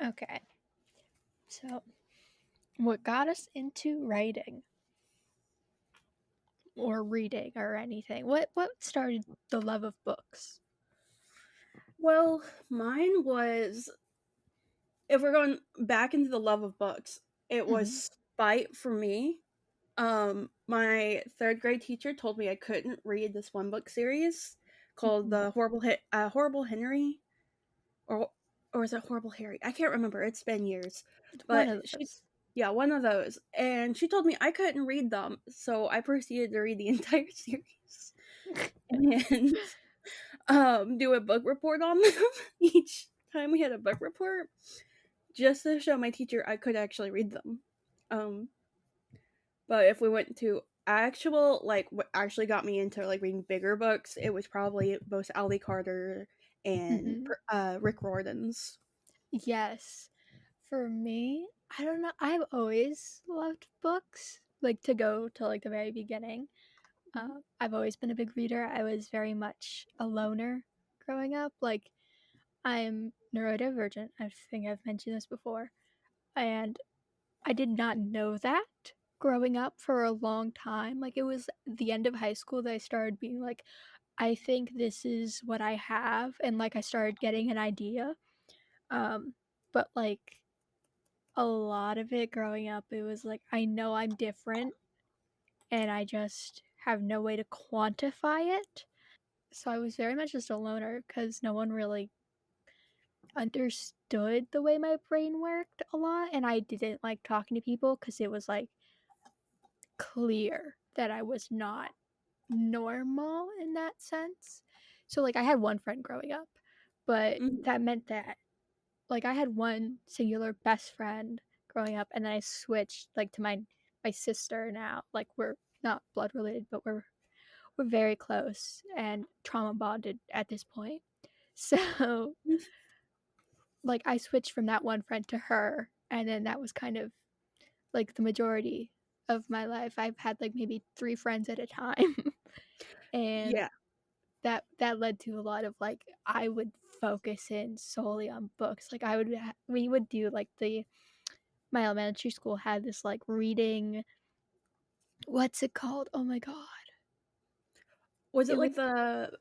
Okay. So, what got us into writing or reading or anything? What started the love of books? Well, mine was, if we're going back into the love of books, it was Hmm. spite for me. My third grade teacher told me I couldn't read this one book series called Hmm. the Horrible Henry, or is it Horrible Harry? I can't remember. It's been years, One but of she, those. yeah, one of those, and she told me I couldn't read them, so I proceeded to read the entire series and do a book report on them each time we had a book report, just to show my teacher I could actually read them. Um, but if we went to actual, like, what actually got me into like reading bigger books, it was probably both Ally Carter and Hmm. Rick Riordan's. Yes. For me, I don't know. I've always loved books, like to go to like the very beginning. Mhm. I've always been a big reader. I was very much a loner growing up. Like, I'm neurodivergent. I think I've mentioned this before. And I did not know that growing up for a long time. Like, it was the end of high school that I started being like, I think this is what I have. And like, I started getting an idea. Um, but like, a lot of it growing up, it was like, I know I'm different and I just have no way to quantify it. So I was very much just a loner because no one really understood the way my brain worked a lot. And I didn't like talking to people because it was like clear that I was not normal in that sense. So, like, I had one friend growing up, but Mhm. that meant that, like, I had one singular best friend growing up, and then I switched, like, to my sister now. Like, we're not blood related, but we're very close and trauma bonded at this point. So, like, I switched from that one friend to her, and then that was kind of like the majority of my life. I've had like maybe 3 friends at a time. And Yeah. that led to a lot of like I would focus in solely on books. Like we would do like the my elementary school had this like reading, what's it called? Oh my god. Was it It like was the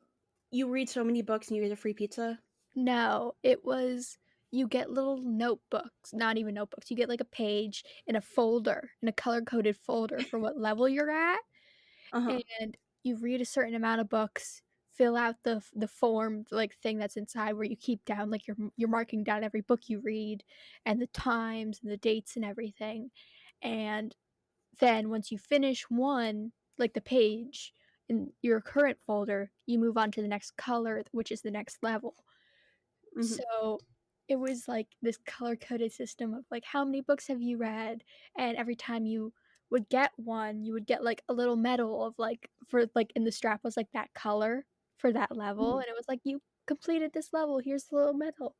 you read so many books and you get a free pizza? no, it was you get little notebooks, not even notebooks. You get like a page in a folder, in a color coded folder for what level you're at, Uh huh. and you read a certain amount of books, fill out the form like thing that's inside where you keep down like you're marking down every book you read and the times and the dates and everything. And then once you finish one, like the page in your current folder, you move on to the next color, which is the next level. Hmm. So it was like this color coded system of like how many books have you read, and every time you would get one, you would get like a little medal of like for like in the strap was like that color for that level, Hmm. and it was like you completed this level, here's the little medal.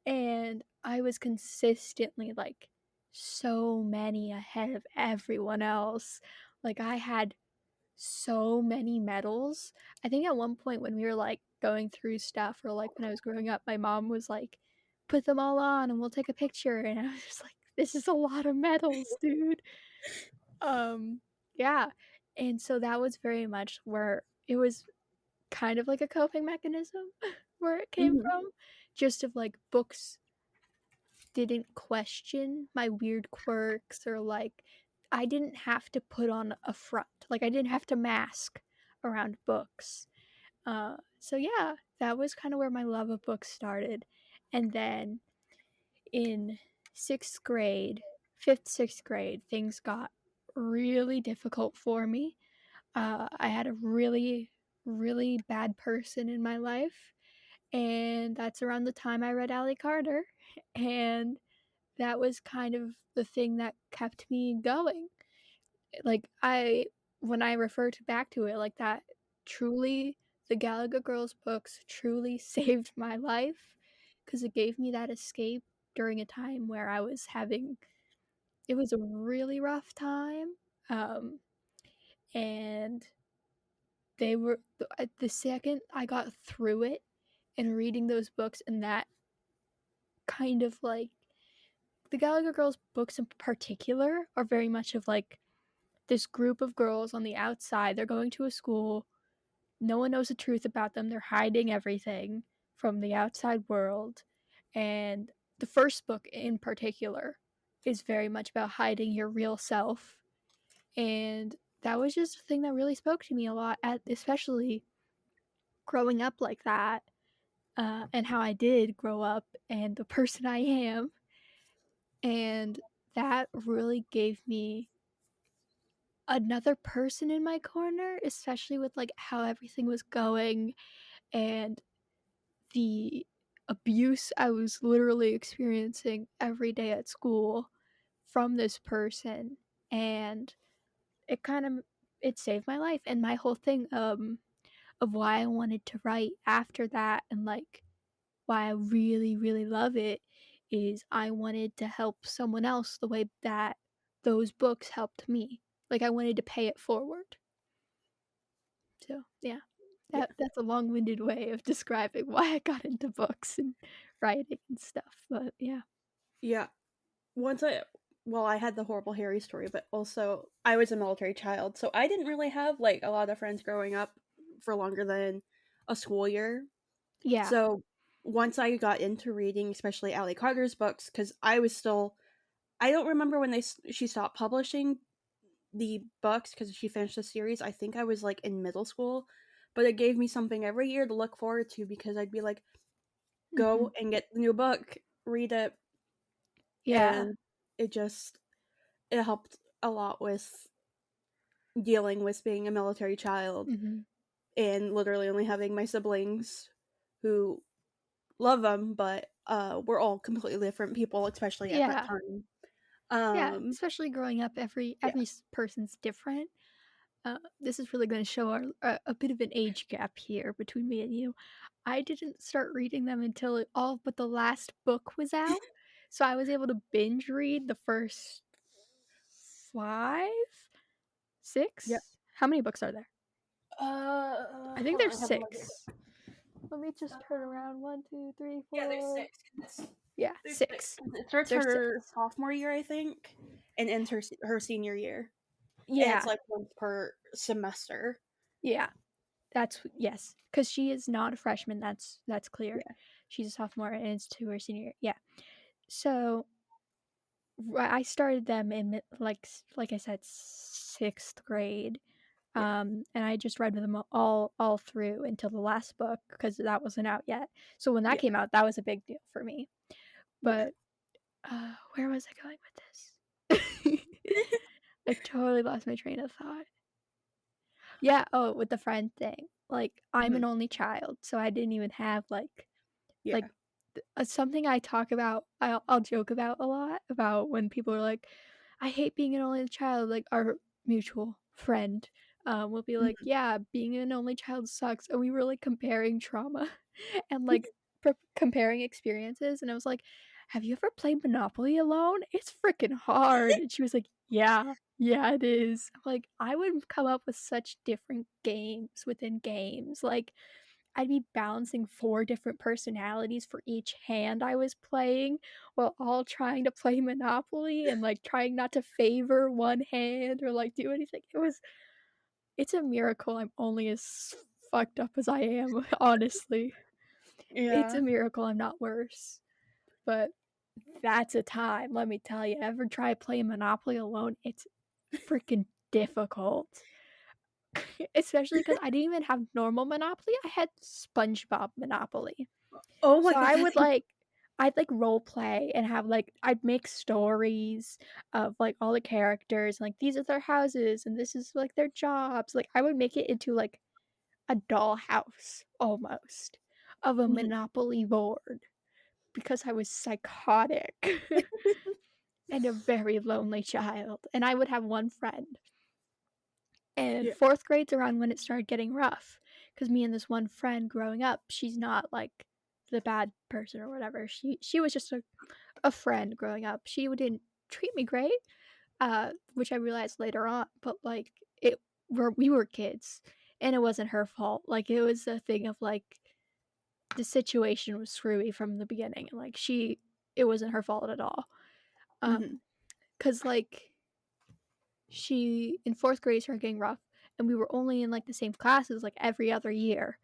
And I was consistently like so many ahead of everyone else. Like I had so many medals. I think at one point when we were like going through stuff or like when I was growing up, my mom was like, put them all on and we'll take a picture. And I was just like, this is a lot of medals, dude. Um, yeah. And so that was very much where it was kind of like a coping mechanism where it came Hmm. from. Just of like books didn't question my weird quirks or like I didn't have to put on a front. Like I didn't have to mask around books. So yeah, that was kind of where my love of books started. And then in sixth grade, fifth, sixth grade, things got really difficult for me. I had a really, really bad person in my life. And that's around the time I read Ally Carter. And that was kind of the thing that kept me going. Like when I refer to back to it like that, truly the Gallagher Girls books truly saved my life because it gave me that escape during a time where I was having it was a really rough time. Um, and they were at the second I got through it and reading those books and that kind of like the Gallagher Girls books in particular are very much of like this group of girls on the outside. They're going to a school. No one knows the truth about them. They're hiding everything from the outside world. And the first book in particular is very much about hiding your real self. And that was just a thing that really spoke to me a lot, especially growing up like that, and how I did grow up and the person I am. And that really gave me another person in my corner, especially with like how everything was going and the abuse I was literally experiencing every day at school from this person. And it kind of it saved my life. And my whole thing of why I wanted to write after that, and like why I really really love it, is I wanted to help someone else the way that those books helped me. Like I wanted to pay it forward. So yeah, Yeah. that's a long-winded way of describing why I got into books and writing and stuff. But yeah. Yeah. Once I well, I had the horrible Harry story, but also I was a military child, so I didn't really have like a lot of friends growing up for longer than a school year. Yeah. So once I got into reading, especially Allie Carter's books, because I don't remember when she stopped publishing the books because she finished the series. I think I was like in middle school, but it gave me something every year to look forward to because I'd be like, Hmm. go and get the new book, read it, Yeah. and it just it helped a lot with dealing with being a military child Hmm. and literally only having my siblings who love them, but we're all completely different people, especially at that Yeah. time. Yeah. Um, Especially growing up, every yeah, person's different. This is really going to show a bit of an age gap here between me and you. I didn't start reading them until all but the last book was out. So I was able to binge read the first five, yeah. six. How many books are there? I think Hold on, there's I have no idea. six. Let me just turn around. One, two, three, Yeah, there's four. six. Yeah, There's six. six. It starts There's six. her sophomore year, I think, and ends her senior year, and it's Yeah, like once per semester. yeah. Yes, because she is not a freshman. That's clear. Yeah, She's a sophomore, and it's to her senior year. Yeah. So I started them in like I said, sixth grade. yeah, And I just read them all through until the last book because that wasn't out yet. So when that yeah, came out, that was a big deal for me. yeah. But where was I going with this? I totally lost my train of thought. Yeah, oh, with the friend thing. Like I'm Mhm. an only child, so I didn't even have like Yeah. something I talk about. I'll joke about a lot about when people are like, "I hate being an only child." Like our mutual friend will be like, Mhm. "Yeah, being an only child sucks," and we were like comparing trauma and like comparing experiences, and I was like, "Have you ever played Monopoly alone? It's freaking hard." And she was like, "Yeah, yeah, it is." I'm like, I would come up with such different games within games, like I'd be balancing 4 different personalities for each hand I was playing, while all trying to play Monopoly and, like, trying not to favor one hand or, like, do anything. It's a miracle I'm only as fucked up as I am, honestly. It's Yeah. a miracle I'm not worse. But that's a time, let me tell you. Ever try playing Monopoly alone? It's freaking difficult. Especially because I didn't even have normal Monopoly, I had SpongeBob Monopoly. Oh my So god. I'd like role play and have like I'd make stories of like all the characters, like these are their houses and this is like their jobs. Like I would make it into like a dollhouse almost of a Mhm. Monopoly board because I was psychotic and a very lonely child. And I would have one friend. And Yeah. fourth grade's around when it started getting rough because me and this one friend growing up, she's not like the bad person or whatever. She was just a friend growing up. She didn't treat me great, which I realized later on. But like we were kids, and it wasn't her fault. Like it was a thing of like the situation was screwy from the beginning, and like it wasn't her fault at all. Mhm. Because like she in 4th grade started getting rough, and we were only in like the same classes like every other year.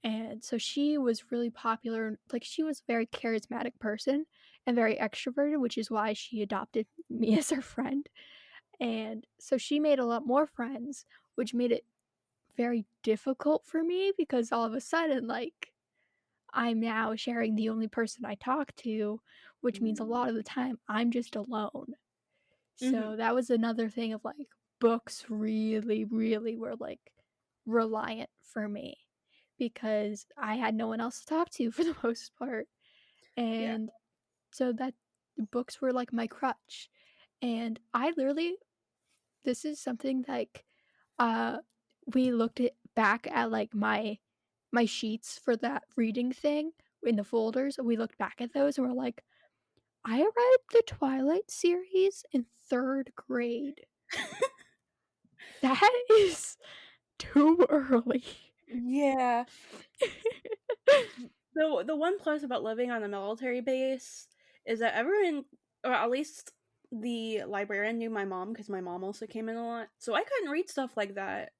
And so she was really popular, and like she was a very charismatic person and very extroverted, which is why she adopted me as her friend. And so she made a lot more friends, which made it very difficult for me because all of a sudden, like, I'm now sharing the only person I talk to, which means a lot of the time I'm just alone. Mhm. So that was another thing of like books really, really were like reliant for me because I had no one else to talk to for the most part. Yeah. And so that books were like my crutch. And I literally, this is something like uh we looked at back at like my sheets for that reading thing in the folders. We looked back at those and we're like, I read the Twilight series in 3rd grade. That is too early. Yeah. The one plus about living on a military base is that everyone, or at least the librarian, knew my mom because my mom also came in a lot, so I couldn't read stuff like that.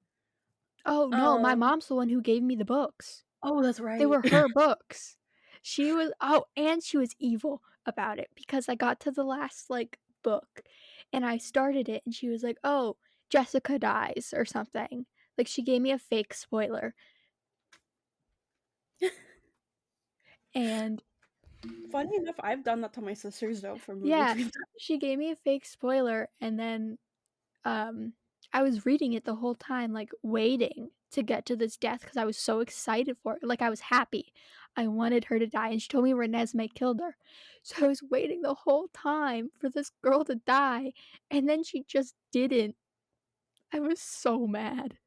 Oh, no, my Um mom's the one who gave me the books. Oh, that's They right. were her books. She was and she was evil about it because I got to the last, like, book, and I started it, and she was like, "Oh, Jessica dies," or something. Like, she gave me a fake spoiler, and Funny enough, I've done that to my sisters though for movies yeah, we've done. she gave me a fake spoiler, and then um, I was reading it the whole time, like, waiting to get to this death because I was so excited for it, like, I was happy. I wanted her to die, and she told me Renesmee killed her. So I was waiting the whole time for this girl to die, and then she just didn't. I was so mad.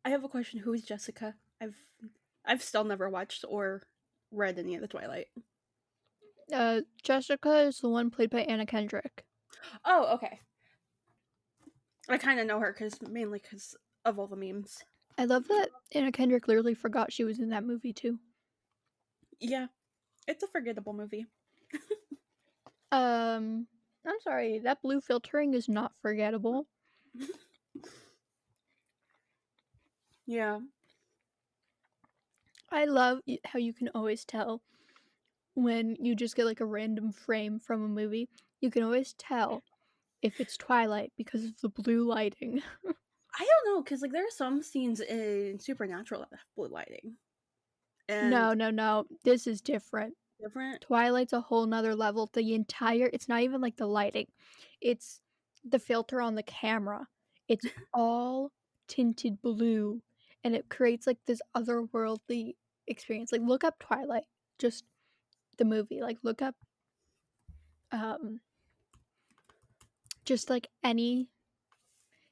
I have a question. Who is Jessica? I've still never watched or read any of the Twilight. Jessica is the one played by Anna Kendrick. Oh, okay. I kind of know her mainly because of all the memes. I love that Anna Kendrick literally forgot she was in that movie too. Yeah, it's a forgettable movie. Um, I'm sorry, that blue filtering is not forgettable. Yeah. I love how you can always tell when you just get like a random frame from a movie. You can always tell if it's Twilight because of the blue lighting. I don't know, because like there are some scenes in Supernatural that have blue lighting and No, no, no. This is different. different. Twilight's a whole nother level. It's not even like the lighting, it's the filter on the camera. It's all tinted blue and it creates like this otherworldly experience. Like, look up Twilight, just the movie. Like, look up um just like any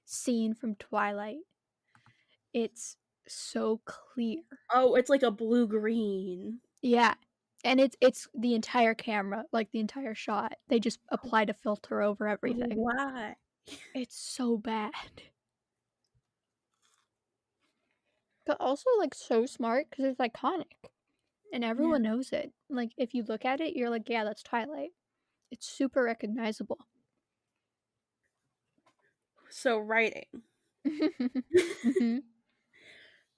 scene from Twilight. It's so clear. Oh, it's like a blue green. Yeah. And it's the entire camera, like the entire shot. They just applied a filter over everything. Why? It's so bad. But also like so smart because it's iconic and Yeah. everyone knows it. Like if you look at it, you're like, yeah, that's Twilight. It's super recognizable. So writing. hmm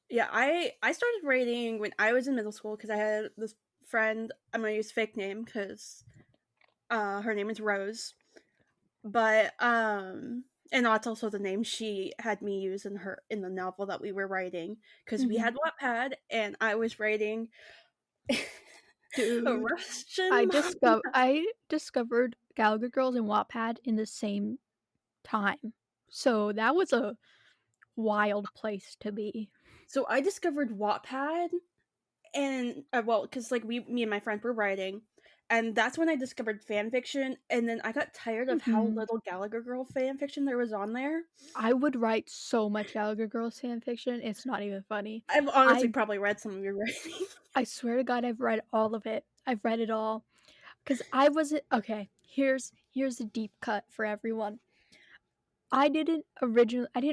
Yeah, I started writing when I was in middle school because I had this friend. I'm gonna use fake name because her name is Rose, but and that's also the name she had me use in the novel that we were writing because we hmm had Wattpad and I was writing a Dude, Russian manga. I discovered Gallagher Girls and Wattpad in the same time. So that was a wild place to be. So I discovered Wattpad and well, because like me and my friend were writing, and that's when I discovered fan fiction. And then I got tired of how hmm little Gallagher Girl fan fiction there was on there. I would write so much Gallagher Girls fan fiction. It's not even funny. I've honestly I probably read some of your writing. I swear to God, I've read all of it. I've read it all. Cause I wasn't okay. Here's a deep cut for everyone. I didn't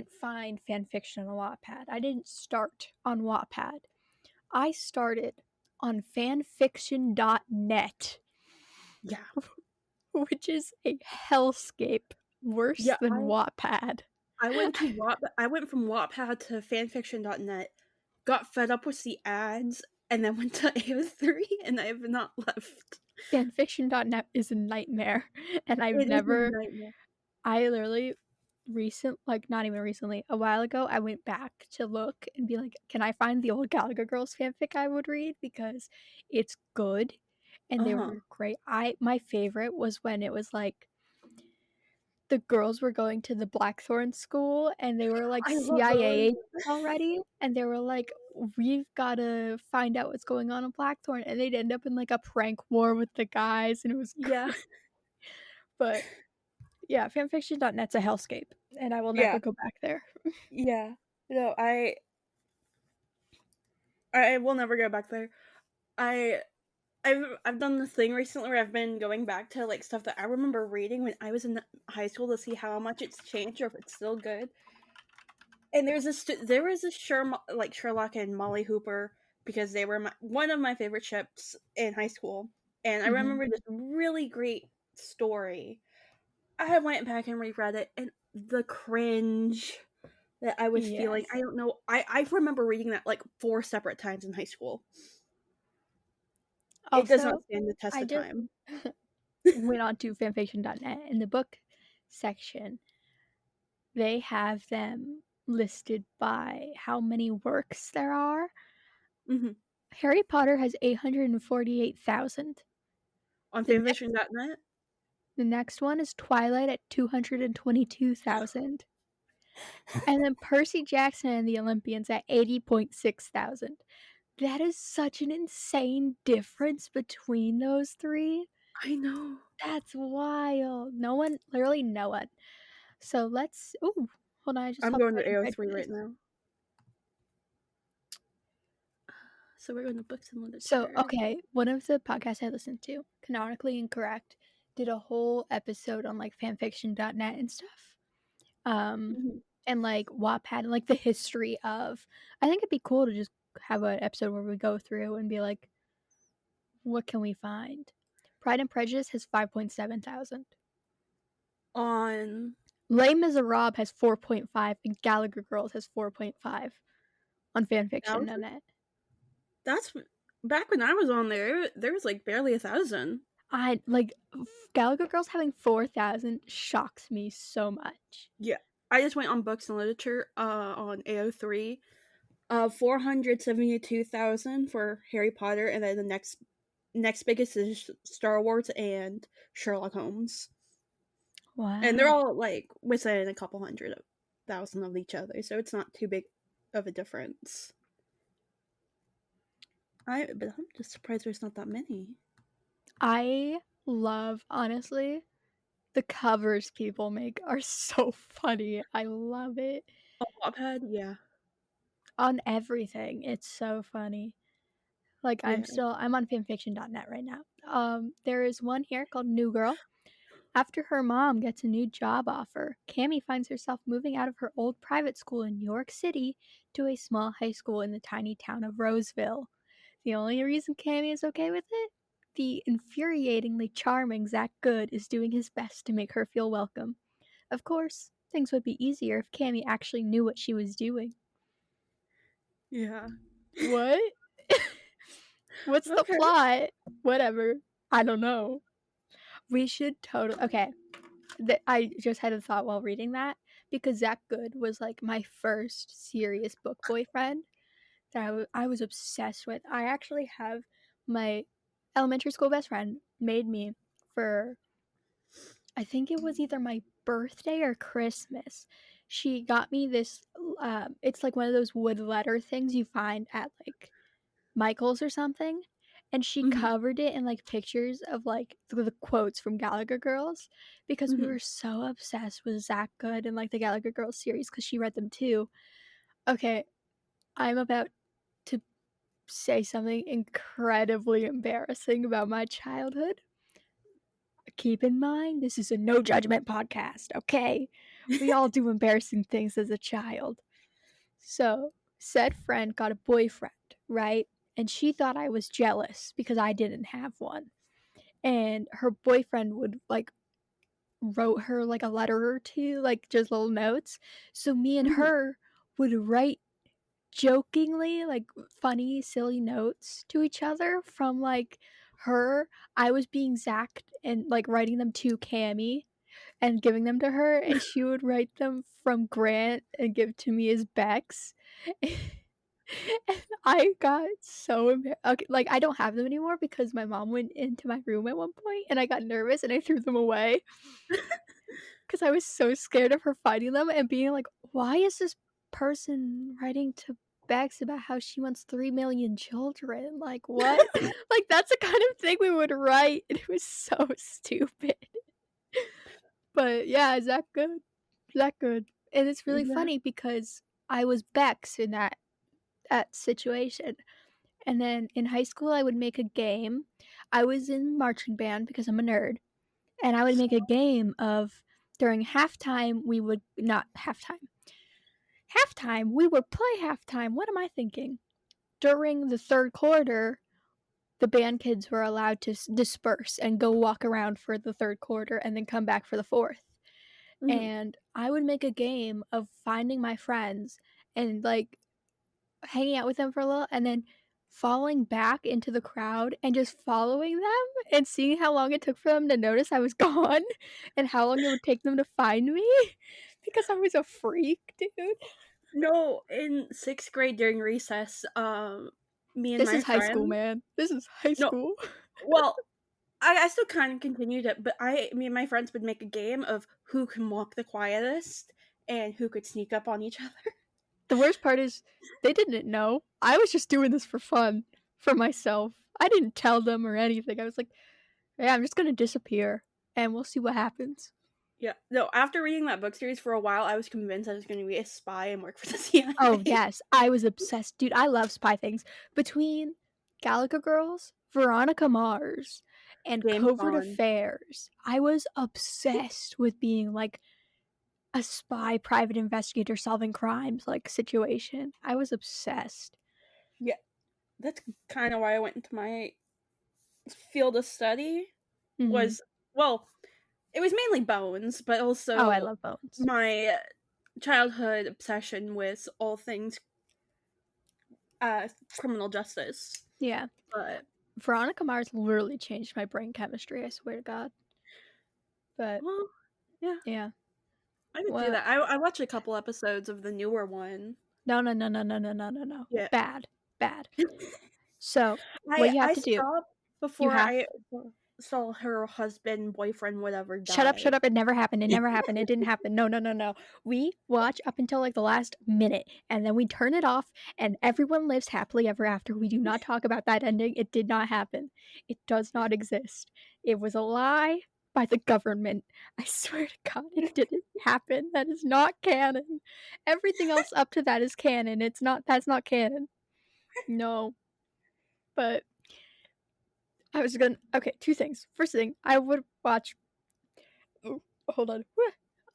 find fan fiction on Wattpad. I didn't start on Wattpad. I started on fanfiction.net. Yeah, which is a hellscape worse Yeah, than Wattpad. I went from Wattpad to fanfiction.net, got fed up with the ads, and then went to AO3, and I have not left. Fanfiction.net is a nightmare, and It is a nightmare. I literally like, not even recently, a while ago, I went back to look and be like, "Can I find the old Gallagher Girls fanfic I would read?" Because it's good, and they Uh-huh. were great. My favorite was when it was, like, the girls were going to the Blackthorn school, and they were, like, I love CIA those. agents already, and they were like, "We've gotta find out what's going on in Blackthorn," and they'd end up in, like, a prank war with the guys, and it was Yeah. but, yeah, fanfiction.net's a hellscape, and I will never Yeah. go back there. Yeah. No, I will never go back there. I I've done this thing recently where I've been going back to, like, stuff that I remember reading when I was in high school to see how much it's changed or if it's still good. And there was a Sherlock and Molly Hooper because they were one of my favorite ships in high school, and I Mhm. remember this really great story. I went back and reread it, and the cringe that I was feeling, I Yes. don't know, I remember reading that, like, 4 separate times in high school. It does not Also, stand the test I of just time. went on to fanfiction.net. In the book section, they have them listed by how many works there are. Mhm. Harry Potter has 848,000. On The next fanfiction.net? the next one is Twilight at 222,000. And then Percy Jackson and the Olympians at 80,600. That is such an insane difference between those 3. I know. That's wild. No one literally no one. So let's ooh, hold on, I just I'm saw going to Pride and AO3 right Prejudice. now. So we're going to books and So, literature. okay, one of the podcasts I listened to, Canonically Incorrect, did a whole episode on, like, fanfiction.net and stuff. Mhm. And, like, Wattpad and, like, the history of I think it'd be cool to just have an episode where we go through and be like, "What can we find?" Pride and Prejudice has 5,700. On Les Miserables has 4.5, and Gallagher Girls has 4.5 on thousand? fanfiction.net. That's back when I was on there was, like, barely 1,000. I like, Gallagher Girls having 4,000 shocks me so much. Yeah. I just went on books and literature, on AO3. 472,000 for Harry Potter, and then the next biggest is Star Wars and Sherlock Holmes. And they're Wow. all, like, within a couple hundred thousand of each other, so it's not too big of a difference. But I'm just surprised there's not that many. I love honestly, the covers people make are so funny. I love it. On Wattpad? Yeah. On everything, it's so funny. Like, Yeah. I'm on fanfiction.net right now. There is one here called New Girl. After her mom gets a new job offer, Cammy finds herself moving out of her old private school in New York City to a small high school in the tiny town of Roseville. The only reason Cammy is okay with it? The infuriatingly charming Zach Good is doing his best to make her feel welcome. Of course, things would be easier if Cammy actually knew what she was doing. Yeah. What? What's the Okay. plot? Whatever. I don't know. We should totally. Okay. I just had a thought while reading that because Zach Good was like my first serious book boyfriend that I was obsessed with. I actually have my elementary school best friend made me for I think it was either my birthday or Christmas. She got me this. It's like one of those wood letter things you find at like Michael's or something, and she Mhm. covered it in, like, pictures of, like, the quotes from Gallagher Girls because we Mhm. were so obsessed with Zach Good and, like, the Gallagher Girls series because she read them too. Okay, I'm about to say something incredibly embarrassing about my childhood. Keep in mind, this is a no judgment podcast, okay? We all do embarrassing things as a child. So, said friend got a boyfriend, right? And she thought I was jealous because I didn't have one. and her boyfriend would, like, wrote her, like, a letter or two, like, just little notes. So me and Mhm. her would write jokingly, like, funny, silly notes to each other from, like, her. I was being Zach and, like, writing them to Cammy and giving them to her, and she would write them from Grant and give to me as Bex. And I got so okay, like, I don't have them anymore because my mom went into my room at one point, and I got nervous, and I threw them away because I was so scared of her finding them and being like, "Why is this person writing to Bex about how she wants 3,000,000 children? Like, what?" Like, that's the kind of thing we would write, and it was so stupid. But yeah, is that good? Is that good? And it's really That funny because I was Bex in that situation. And then in high school, I would make a game. I was in marching band because I'm a nerd, and I would make a game of during halftime, we would not halftime. Halftime, we would play halftime. What am I thinking? During the third quarter, the band kids were allowed to disperse and go walk around for the third quarter and then come back for the fourth. mhm. And I would make a game of finding my friends and, like, hanging out with them for a little and then falling back into the crowd and just following them and seeing how long it took for them to notice I was gone and how long it would take them to find me because I was a freak, dude. No, in 6th grade during recess, me and This my is high school, friend man. This is high no, school. well, I still kind of continued it, but me and my friends would make a game of who can walk the quietest and who could sneak up on each other. The worst part is they didn't know. I was just doing this for fun, for myself. I didn't tell them or anything. I was like, "Yeah, I'm just gonna disappear, and we'll see what happens." Yeah, no, after reading that book series for a while, I was convinced I was gonna be a spy and work for the Oh, CIA. yes, I was obsessed. Dude, I love spy things. Between Galaga Girls, Veronica Mars, and James Covert Bond. Affairs, I was obsessed with being, like, a spy private investigator solving crimes, like, situation. I was obsessed. Yeah, that's kinda why I went into my field of study Mhm. was well, it was mainly bones, but Oh, I also love Bones. my childhood obsession with all things, criminal justice, Yeah. but Veronica Mars literally changed my brain chemistry, I swear to God. But, well, yeah, yeah. I could see Well, that. I watched a couple episodes of the newer one. no, no, no, no, no, no, no, no, no. Yeah. Bad. Bad. So, what you have I to do, stopped you before have I saw her husband, boyfriend, whatever, shut die. up, it never happened, it never happened, it didn't happen, no, no, no, no. We watch up until, like, the last minute, and then we turn it off, and everyone lives happily ever after. We do not talk about that ending, it did not happen. It does not exist. It was a lie by the government. I swear to God, it didn't happen. That is not canon. Everything else up to that is canon, that's not canon. No, but I was gonna okay, 2 things. First thing, I would watch oh, hold on.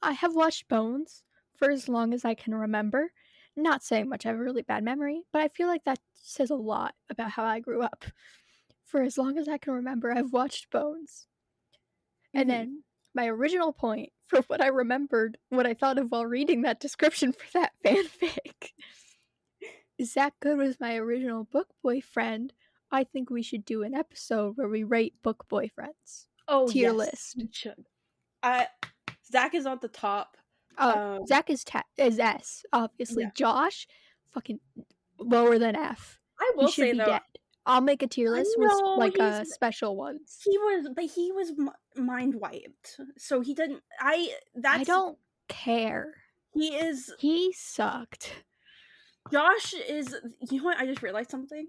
I have watched Bones for as long as I can remember. Not saying much, I have a really bad memory, but I feel like that says a lot about how I grew up. For as long as I can remember, I've watched Bones. And Mhm. then my original point for what I remembered, what I thought of while reading that description for that fanfic. Zach Good was my original book boyfriend. I think we should do an episode where we rate book boyfriends. Oh, Tier yes, list. we should. I Zach is on the top. Um, Zach is S, obviously. yeah. Josh, fucking lower than F. I He will should say, be though, dead. I'll make a tier I list with know like special ones. he was mind wiped, so he didn't I that's don't care. he is He sucked. Josh is you know what, I just realized something?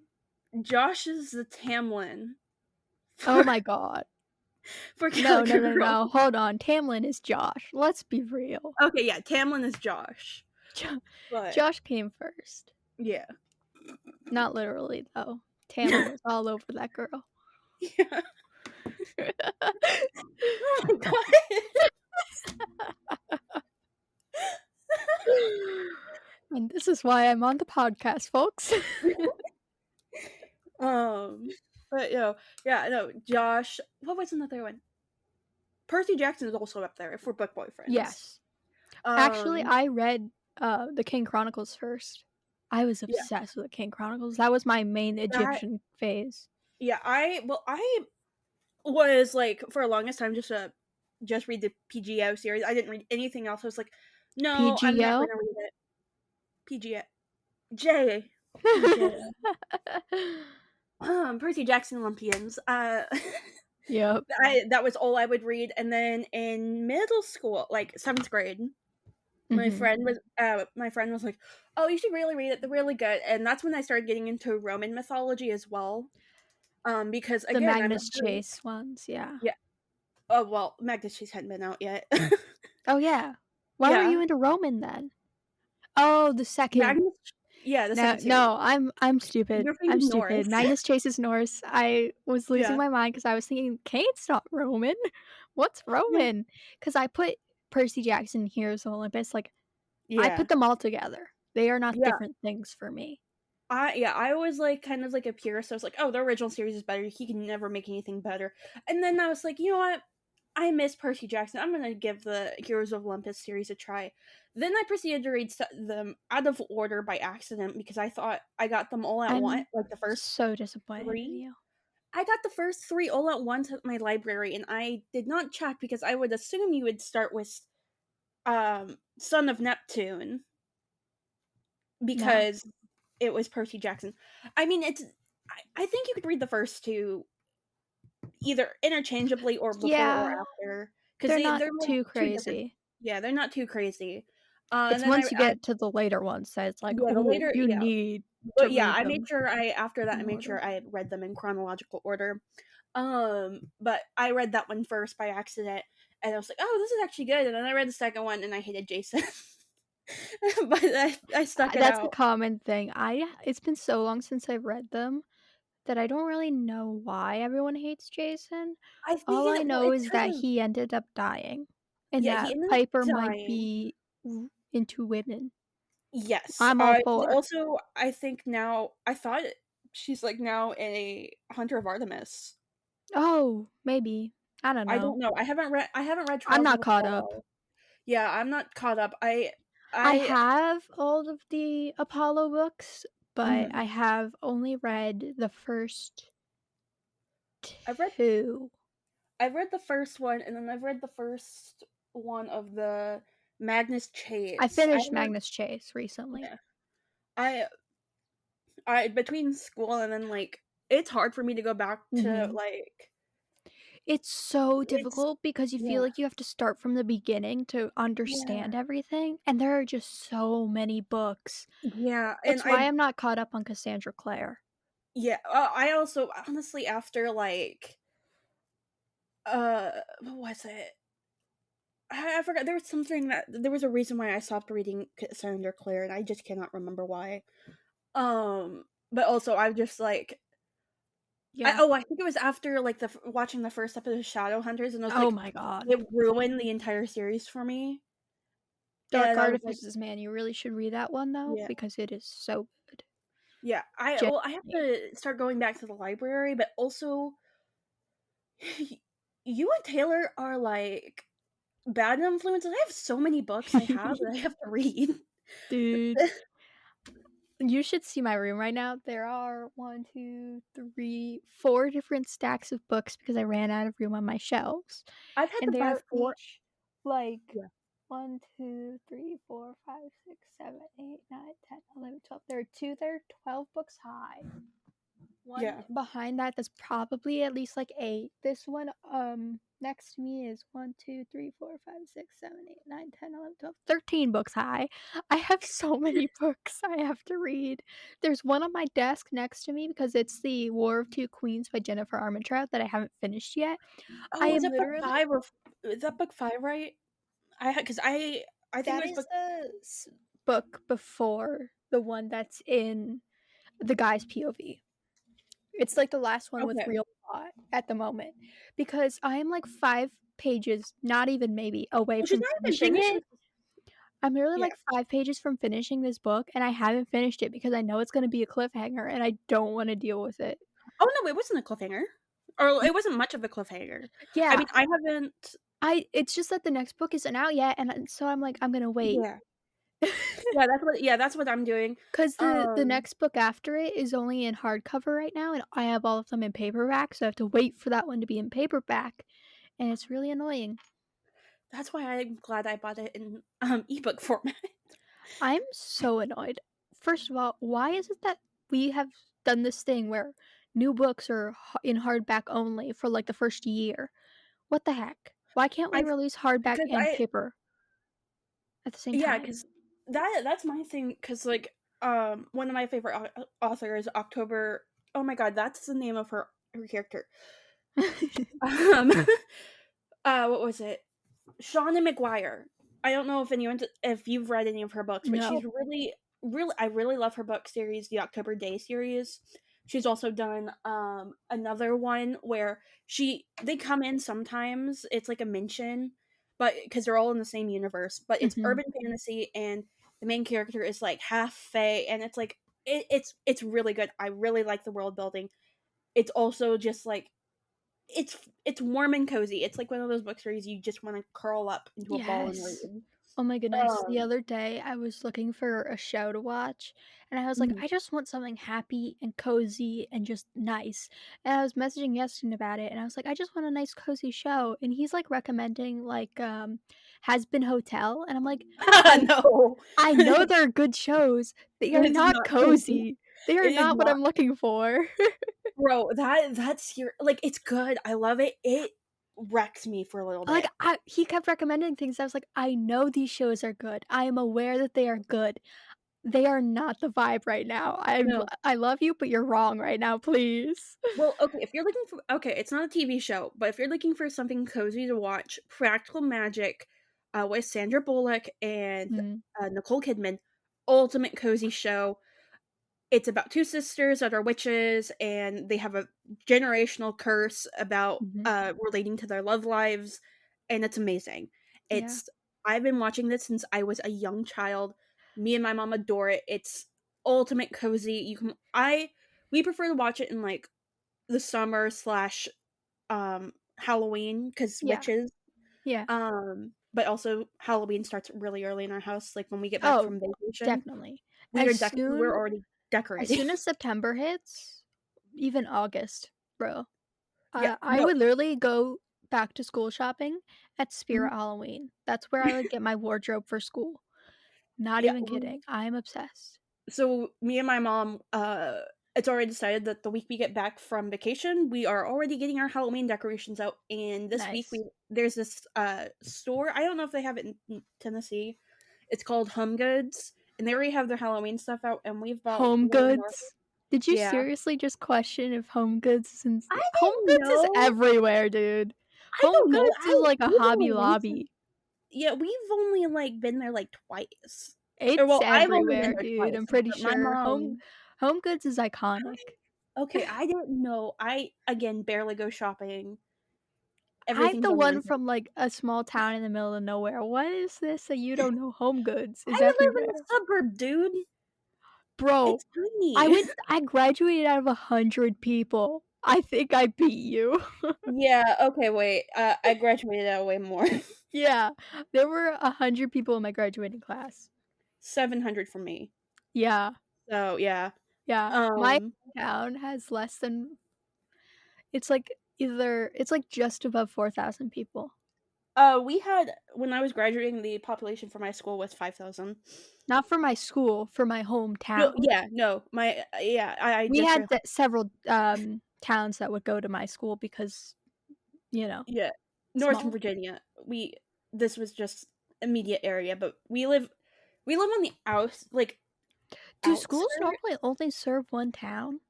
Josh is the Tamlin Oh for my god. for No, no, Gallagher no, Girl. no. Hold on. Tamlin is Josh. Let's be real. Okay, yeah, Tamlin is Josh, Jo- but Josh came first. yeah. Not literally though. Tamlin was all over that girl. Yeah. Oh my god. And this is why I'm on the podcast, folks. But, yeah, no, Josh what was another one? Percy Jackson is also up there for book boyfriends. Yes. Actually, I read the King Chronicles first. I was Yeah. obsessed with the King Chronicles. That was my main Egyptian phase. Yeah, I was like for the longest time just read the PGO series. I didn't read anything else. I was like, no, I'm not PGO? gonna read it. PGO. J. PJ. Percy Jackson Olympians. Yep. That was all I would read. And then in middle school, like 7th grade, my friend was like, "Oh, you should really read it. They're really good." And that's when I started getting into Roman mythology as well. Because The again, I'm Magnus Chase ones, yeah. yeah. Oh well, Magnus Chase hadn't been out yet. Oh, yeah. Why were Yeah, you into Roman then? Oh, the second. Magnus. Yeah, the No, second series. no, I'm stupid. You're I'm thinking stupid. Norse. Magnus Chase is Norse. I was losing Yeah. my mind because I was thinking, Kane's not Roman. What's Yeah. Roman? Because I put Percy Jackson, Heroes of Olympus, like, I Yeah. put them all together. They are not Yeah. different things for me. I was like kind of like a purist. I was like, oh, the original series is better. He can never make anything better. And then I was like, you know what? I miss Percy Jackson. I'm gonna give the Heroes of Olympus series a try. Then I proceeded to read them out of order by accident because I thought I got them all at once, I'm like the first so disappointed in 3. you. I got the first 3 all at once at my library, and I did not check because I would assume you would start with Son of Neptune No. because it was Percy Jackson. I mean, I think you could read the first 2 either interchangeably or before or Yeah, after they're because not they're like too 2 different. crazy. Yeah, they're not too crazy. It's And then once you get to the later ones that it's like, yeah, the "Ooh, later you yeah. need to But yeah, read I made them sure after that I in made sure order." I had read them in chronological order. But I read that one first by accident, and I was like, "Oh, this is actually good." And then I read the second one, and I hated Jason, but I stuck it That's a out. common thing. It's been so long since I've read them that I don't really know why everyone hates Jason. I think All I well, know it's is because that of he ended up dying and yeah, he that ended up Piper might dying. be into women. Yes, I'm all he's for. also I think now I thought she's like now a hunter of Artemis. Oh, maybe. I don't I don't know. know. I haven't read I'm Trials of not caught up. Apollo. Yeah, I'm not caught up. I I have all of the Apollo books, but mhm. I have only read the first I've read 2. I've read the first one, and then I've read the first one of the Magnus I Chase. I finished haven't. Magnus Chase recently. Yeah, I I between school and then like it's hard for me to go back to Mhm. like It's so it's difficult because you feel yeah like you have to start from the beginning to yeah understand everything, and there are just so many books. yeah, and It's why I'm not caught up on Cassandra Clare. I also honestly after like what was it? I forgot there was something that there was a reason why I stopped reading Cassandra Clare, and I just cannot remember why. But also I just like Yeah. I think it was after like watching the first episode of Shadowhunters, and I was Oh like, my god. it ruined the entire series for me, Dark and I was like, Artifices, man, you really should read that one though yeah, because it is so good. yeah. I have Genuinely. to start going back to the library, but also, you and Taylor are like bad influences. I have so many books I have that I have to read. Dude, you should see my room right now. There are 1, 2, 3, 4 different stacks of books because I ran out of room on my shelves. I've had to And they buy are 4. each like Yeah. 1, 2, 3, 4, 5, 6, 7, 8, 9, 10, 11, 12. There are 2 that are 12 books high. One Yeah. behind that that's probably at least like 8. This one next to me is 1, 2, 3, 4, 5, 6, 7, 8, 9, 10, 11, 12, 13 books high. I have so many books I have to read. There's one on my desk next to me because it's the War of Two Queens by Jennifer Armentrout that I haven't finished yet. I Oh, is am that book literally 5 or is that book 5, right? Because I think it That was is book. the book before the one that's in the guy's POV. It's like the last one with Okay. real plot at the moment because I am like 5 pages, not even maybe, away Well, she's from not even finishing finished it. with. I'm literally Yeah. like 5 pages from finishing this book, and I haven't finished it because I know it's gonna be a cliffhanger, and I don't wanna deal with it. Oh, no, it wasn't a cliffhanger. or it wasn't much of a cliffhanger. I Yeah, mean, I haven't. it's just that the next book isn't out yet, and so I'm like, "I'm gonna wait." Yeah. That's what I'm doing. 'Cause the Um, next book after it is only in hardcover right now, and I have all of them in paperback, so I have to wait for that one to be in paperback, and it's really annoying. that's why I'm glad I bought it in, ebook format. I'm so annoyed. First of all, why is it that we have done this thing where new books are in hardback only for, like, the first year? What the heck? Why can't we I release hardback because and I paper at the same Yeah, time? because that's my thing. Because like, one of my favorite authors, October oh my god, that's the name of her character. Um, what was it? Shauna McGuire. I don't know if you've read any of her books, but No. she's really I really love her book series, the October Day series. She's also done another one where they come in sometimes. It's like a mention, but because they're all in the same universe, but it's Mhm. urban fantasy and the main character is like half fae and it's like it's really good. I really like the world building. It's also just like it's warm and cozy. It's like one of those book series you just wanna curl up into a ball and Yes. read. Oh my goodness. The Um, other day, I was looking for a show to watch, and I was like, mhm. I just want something happy and cozy and just nice. And I was messaging Yeston about it, and I was like, I just want a nice cozy show. And he's like recommending like Has Been Hotel, and I'm like, I No. I know they're good shows. They are It's not not cozy. cozy. They are It is not what not. I'm looking for. Bro, that's your like, it's good, I love it. It wrecks me for a little Like, bit. he kept recommending things. I was like, I know these shows are good. I am aware that they are good. They are not the vibe right now. No. I love you, but you're wrong right now, please. Well, okay, if you're looking for okay, it's not a TV show, but if you're looking for something cozy to watch, Practical Magic, with Sandra Bullock and, Mm, Nicole Kidman, ultimate cozy show. It's about 2 sisters that are witches, and they have a generational curse about, mhm. relating to their love lives, and it's amazing. Yeah. It's I've been watching this since I was a young child. Me and my mom adore it. It's ultimate cozy. You can I We prefer to watch it in, like, the summer slash, Halloween because Yeah. witches, Yeah. but also Halloween starts really early in our house, like, when we get back Oh, from vacation, definitely. As we're soon already as decorating. soon as September hits, even August, bro, Yeah, I no. would literally go back to school shopping at Mhm. Spirit Halloween. That's where I would get my wardrobe for school. Not Yeah, even kidding. I'm obsessed. so me and my mom, it's already decided that the week we get back from vacation, we are already getting our Halloween decorations out, and this week Nice. there's this, store, I don't know if they have it in Tennessee, it's called Home Goods, and they already have their Halloween stuff out, and we've bought Home little more. Goods? Did you Yeah. seriously just question if Home Goods is in I Home didn't Goods is know. everywhere, dude. I Home don't know Goods is how like a we've Hobby only recent Lobby. yeah, we've only, like, been there, like, twice. Or It's well, I've only been everywhere, there dude, I'm twice, pretty but my sure. mom Home Goods is iconic. okay, I didn't know. I, again, barely go shopping. I'm Everything's the online. one from, like, a small town in the middle of nowhere. What is this that you don't know Home Goods is I live in a everywhere? suburb, dude. Bro, It's tiny. I graduated out of 100 people. I think I beat you. Yeah, okay, wait, I graduated out way more. Yeah, there were 100 people in my graduating class. 700 for me. Yeah. So, yeah. Yeah, my Um, town has less than it's like it's like just above 4,000 people. we had when I was graduating, the population for my school was 5,000. Not for my school, for my No, hometown. yeah, no, my yeah, I We just had several, towns that would go to my school because, you know, yeah, Northern small. Virginia. This was just immediate area, but we live on the Do schools outskirt. normally only serve one town?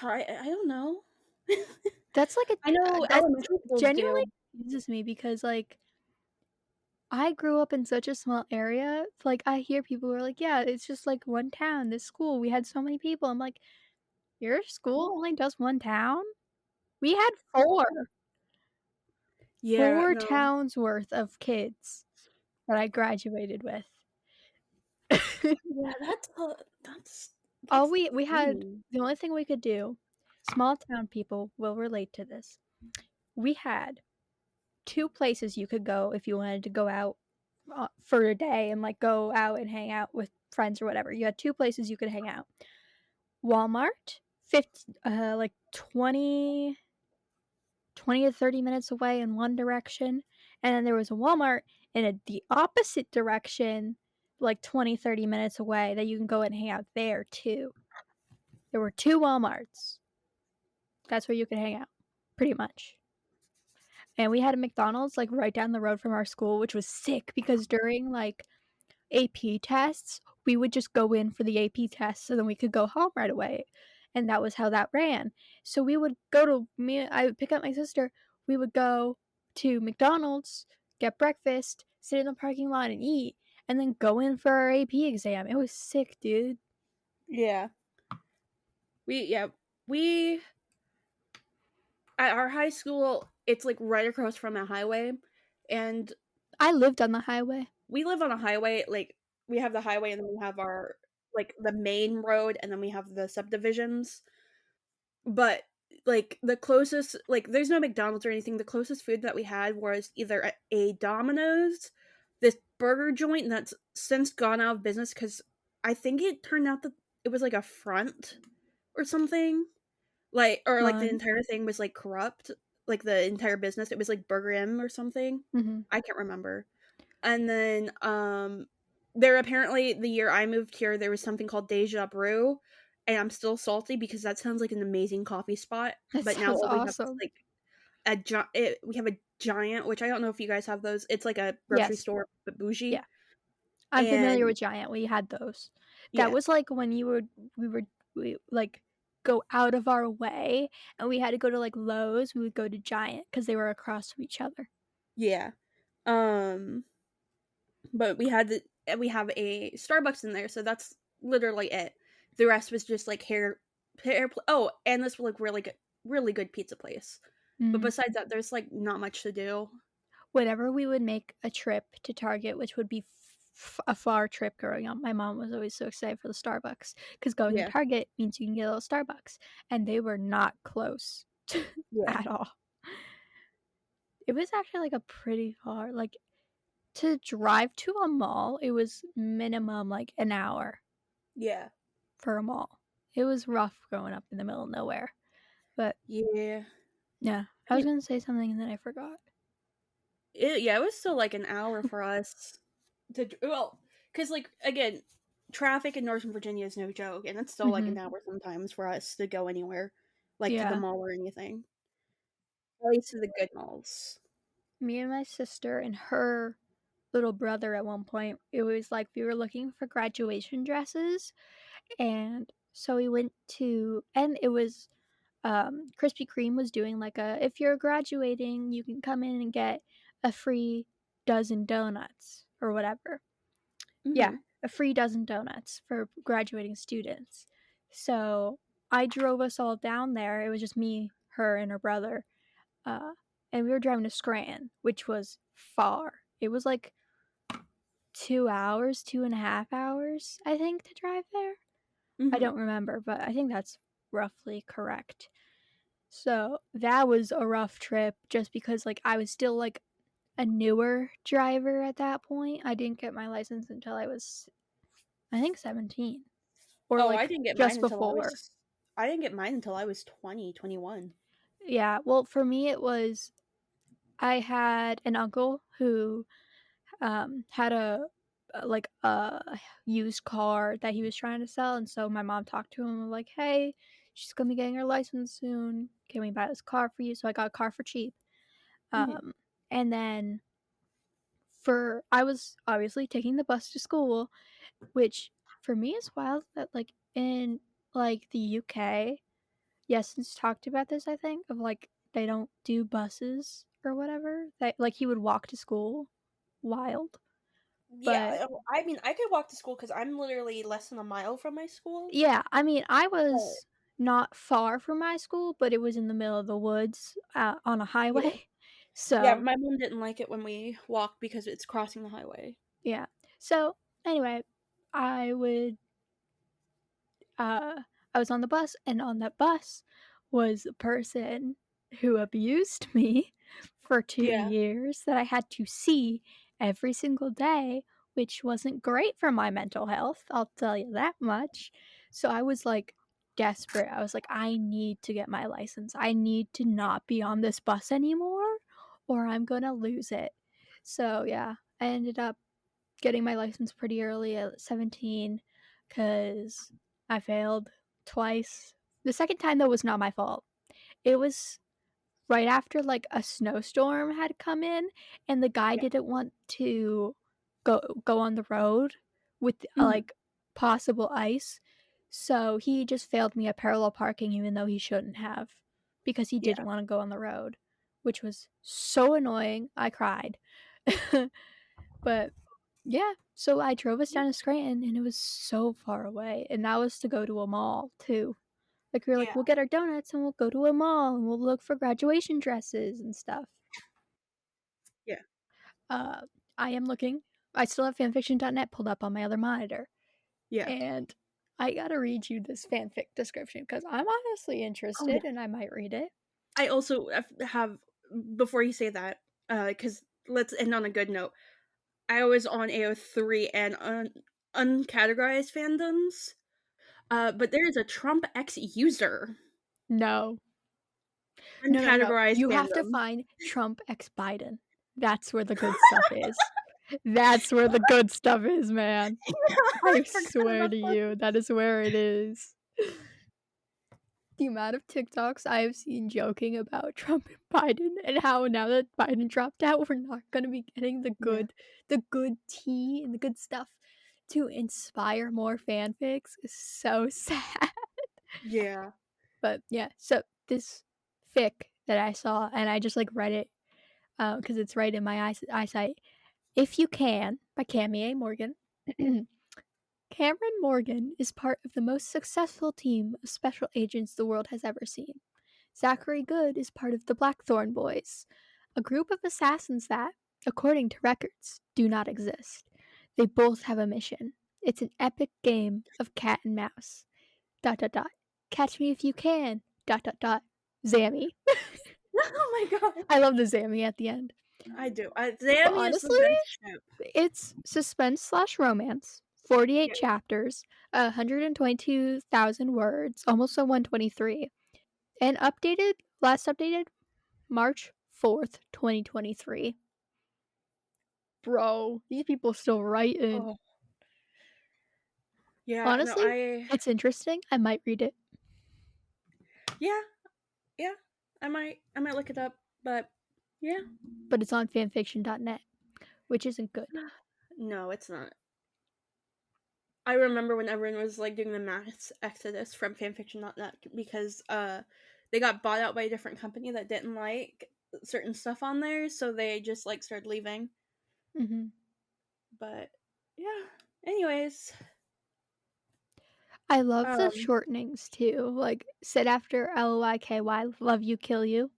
I don't know. That's like I know that elementary schools genuinely do. confuses me because, like, I grew up in such a small area, like, I hear people who are like, "Yeah, it's just, like, one town, this school, we had so many people." I'm like, "Your school only does one town?" We had Yeah, 4 no. towns worth of kids that I graduated with. Yeah, All that's we had insane. the only thing we could do small town people will relate to this. We had 2 places you could go if you wanted to go out, for a day and, like, go out and hang out with friends or whatever. You had 2 places you could hang out. Walmart, 20 to 30 minutes away in one direction, and then there was a Walmart in the opposite direction, like 20, 30 minutes away that you can go and hang out there too. There were 2 Walmarts. That's where you could hang out, pretty much. And we had a McDonald's, like, right down the road from our school, which was sick because during, like, AP tests, we would just go in for the AP tests so then we could go home right away, and that was how that ran. So we would go to me I would pick up my sister, we would go to McDonald's, get breakfast, sit in the parking lot and eat, and then go in for our AP exam. It was sick, dude. Yeah. Yeah, we at our high school, it's, like, right across from a highway, and I lived on the highway. we live on a highway, like, we have the highway, and then we have our like, the main road, and then we have the subdivisions, but, like, the closest like, there's no McDonald's or anything, the closest food that we had was either a Domino's, this burger joint that's since gone out of business because I think it turned out that it was, like, a front or something, like or, like, the Fun. entire thing was, like, corrupt, like, the entire business, it was, like, Burger M or something, Mhm. I can't remember. And then, there apparently the year I moved here, there was something called Deja Brew, and I'm still salty because that sounds like an amazing coffee spot, That but now sounds all we have is, awesome. like, we have a Giant, which I don't know if you guys have those, it's like a grocery Yes. store, but bougie, Yeah. I'm familiar and with Giant, we had those. That yeah, was, like, when we, like, go out of our way, and we had to go to, like, Lowe's, we would go to Giant because they were across from each other. yeah, um, but we have a Starbucks in there, so that's literally it. The rest was just, like, oh, and this, like, really good pizza place. But Mhm. besides that, there's, like, not much to do. Whenever we would make a trip to Target, which would be a far trip growing up, my mom was always so excited for the Starbucks because going to Yeah, Target means you can get a little Starbucks, and they were not close yeah, at all. It was actually, like, a pretty far like, to drive to a mall, it was minimum, like, an hour yeah, for a mall. It was rough growing up in the middle of nowhere, but yeah. yeah, I I was mean, gonna say something and then I forgot. it was still, like, an hour for us because like, again, traffic in Northern Virginia is no joke, and it's still, like, an Mhm. hour sometimes for us to go anywhere, like, to the Yeah. mall or anything. At least to the good malls. Me and my sister and her little brother at one point, it was like we were looking for graduation dresses, and so we went to and it was, Krispy Kreme was doing like a, "If you're graduating, you can come in and get a free dozen donuts," or whatever. Yeah, Mhm. a free dozen donuts for graduating students. So, I drove us all down there, it was just me, her, and her brother, uh, and we were driving to Scranton, which was far. It was, like, 2 hours, 2.5 hours, I think, to drive there? I Mhm. don't remember, but I think that's roughly correct. So, that was a rough trip just because, like, I was still, like, a newer driver at that point. I didn't get my license until I was, I think, 17 or, Oh, like, just before. I didn't get mine until I was 20, 21. Yeah, well, for me, it was I had an uncle who, had like, a used car that he was trying to sell, and so my mom talked to him like, "Hey, she's gonna be getting her license soon. Can we buy this car for you?" So I got a car for cheap. Mhm. Um, and then for I was obviously taking the bus to school, which for me is wild that, like, in, like, the UK, Yesens talked about this, I think, of, like, they don't do buses or whatever, that like, he would walk to school. Wild. But Yeah, I mean, I could walk to school because 'cause I'm literally less than a mile from my school, yeah, I mean, I but was not far from my school, but it was in the middle of the woods, on a yeah. highway. Yeah, So, my mom didn't like it when we walked because it's crossing the highway. yeah. So, anyway, I would, uh I was on the bus, and on that bus was the person who abused me for 2 Yeah. years that I had to see every single day, which wasn't great for my mental health, I'll tell you that much. So I was, like, desperate. I was like, "I need to get my license. I need to not be on this bus anymore, or I'm gonna lose it." So, yeah, I ended up getting my license pretty early at 17 because I failed twice. The second time, though, was not my fault. It was right after, like, a snowstorm had come in, and the guy Yeah. didn't want to go on the road with, Mhm. like, possible ice, so he just failed me at parallel parking even though he shouldn't have, because he Yeah. didn't wanna go on the road, which was so annoying, I cried. But, yeah, so I drove us down to Scranton, and it was so far away, and that was to go to a mall, too. Like, we were like, Yeah. "We'll get our donuts, and we'll go to a mall, and we'll look for graduation dresses and stuff." Yeah. Uh, I am looking. I still have fanfiction.net pulled up on my other monitor, Yeah. and I gotta read you this fanfic description because 'cause I'm honestly Oh, yeah. interested, and I might read it. I also have before you say that, because let's end on a good note. I was on AO3 and uncategorized fandoms, but there is a Trump X user No. No, no, no. uncategorized You have to fandom. find Trump X Biden. That's where the good stuff is. That's where the good stuff is, man. I I forgot swear about to that. you, that is where it is. The amount of TikToks I have seen joking about Trump and Biden and how now that Biden dropped out, we're not gonna be getting Yeah. the good tea and the good stuff to inspire more fanfics is so sad. Yeah. But yeah, so this fic that I saw and I just like read it because it's right in my eyesight. If You Can by Cammy A. Morgan. Cameron Morgan is part of the most successful team of special agents the world has ever seen. Zachary Good is part of the Blackthorn Boys, a group of assassins that, according to records, do not exist. They both have a mission. It's an epic game of cat and mouse. Dot dot dot. Catch me if you can. Dot dot dot. Zammy. Oh my god. I love the Zammy at the end. I do. But Zammy is the honestly, best ship. it's suspense slash romance. 48 Yeah. chapters, 122,000 words, almost a 123. And last updated March 4th, 2023. Bro, these people still writing. Oh. Yeah, no, Honestly, it's interesting. I might read it, yeah, yeah. I might look it up, but yeah. but it's on fanfiction.net, which isn't good. No, it's not. I remember when everyone was like doing the mass exodus from fanfiction.net because they got bought out by a different company that didn't like certain stuff on there, so they just like started leaving. hmm But yeah. Anyways, I love the um shortenings too. Like, sit after LOIKY, love you, kill you.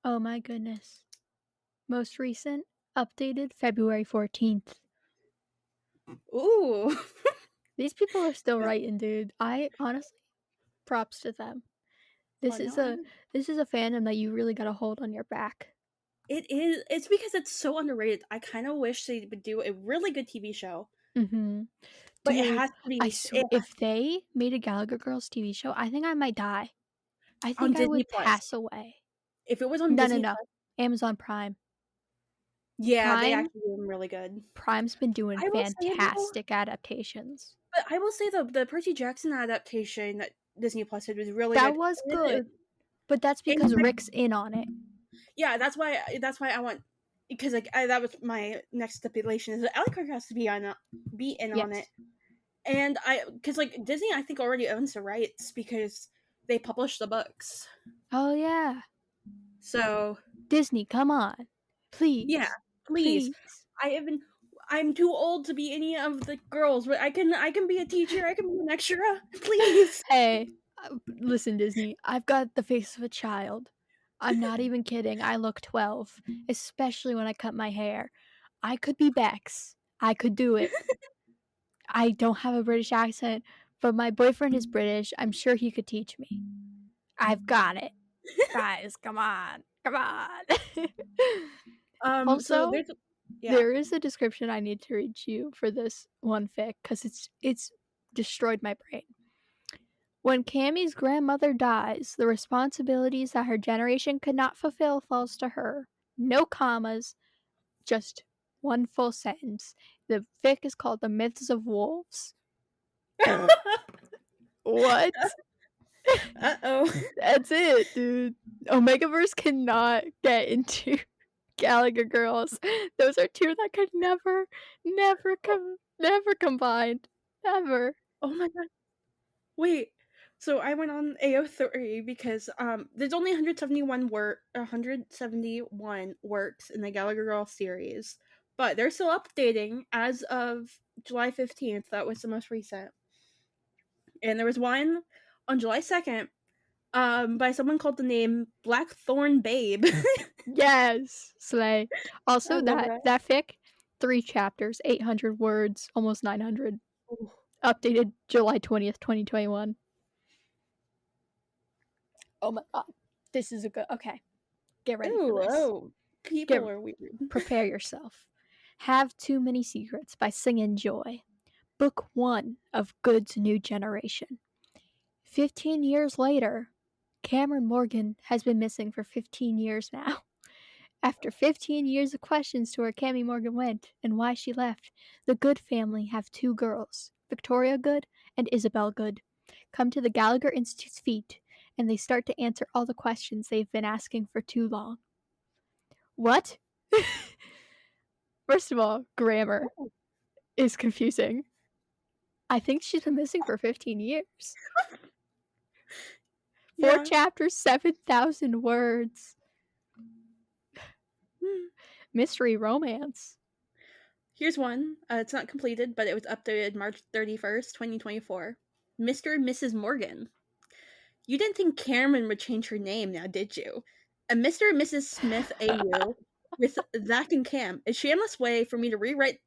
Oh my goodness. Most recent, updated February 14th. ooh. These people are still Yeah. writing, dude. I honestly, props to them. Oh This is no, a this is a fandom that you really gotta hold on your back. it's because it's so underrated. I kind of wish they would do a really good TV show, Mhm. but it Dude, has to be if they made a Gallagher Girls TV show, I think I might die. I on think I Disney would Plus. pass away. If it was on No, no, Disney no. Plus, Amazon Prime. yeah, they Prime actually do them really good. Prime's been doing I will say though, fantastic adaptations. but I will say the Percy Jackson adaptation that Disney Plus did was really That good. was And good, but that's in because fact, Rick's in on it. yeah, that's why I want because like that was my next stipulation is that Ellie Kirk has to be in on it, Yes. and I because like Disney I think already owns the rights because they published the books, Oh, yeah. so Disney, come on. yeah, Please. please. Please. I have been. I'm too old to be any of the girls, but I can be a teacher. I can be an extra. Please. Hey, listen, Disney, I've got the face of a child. I'm not even kidding. I look 12, especially when I cut my hair. I could be Bex. I could do it. I don't have a British accent, but my boyfriend is British. I'm sure he could teach me. I've got it. Guys, come on. Come on. So Also, there's yeah. there is a description I need to read to you for this one fic because it's destroyed my brain. When Cammie's grandmother dies, the responsibilities that her generation could not fulfill falls to her. No commas, just one full sentence. The fic is called The Myths of Wolves. What? Uh-oh. That's it, dude. Omegaverse cannot get into Gallagher Girls. Those are two that could never combined. Never. Oh my god. Wait. So I went on AO3 because there's only 171 works in the Gallagher Girl series, but they're still updating as of July 15th. That was the most recent. And there was one on July 2nd by someone called the name Blackthorn Babe. Yes. Slay. I Also love that fic, 3 chapters, 800 words, almost 900. Ooh. Updated July 20th, 2021. Oh my god. This is a good okay. Get ready for this. Oh, people are weird. Prepare yourself. Have Too Many Secrets by Singin' Joy. Book 1 of Good's New Generation. 15 years later, Cameron Morgan has been missing for 15 years now. After 15 years of questions to where Cammie Morgan went and why she left, the Good family have 2 girls, Victoria Good and Isabel Good, come to the Gallagher Institute's feet, and they start to answer all the questions they've been asking for too long. What? First of all, grammar is confusing. I think she's been missing for 15 years. 4 chapters, 7,000 words. Mystery romance. Here's one. It's not completed, but it was updated March 31st, 2024. Mr. and Mrs. Morgan. You didn't think Cameron would change her name now, did you? A Mr. and Mrs. Smith AU with Zach and Cam. A shameless way for me to rewrite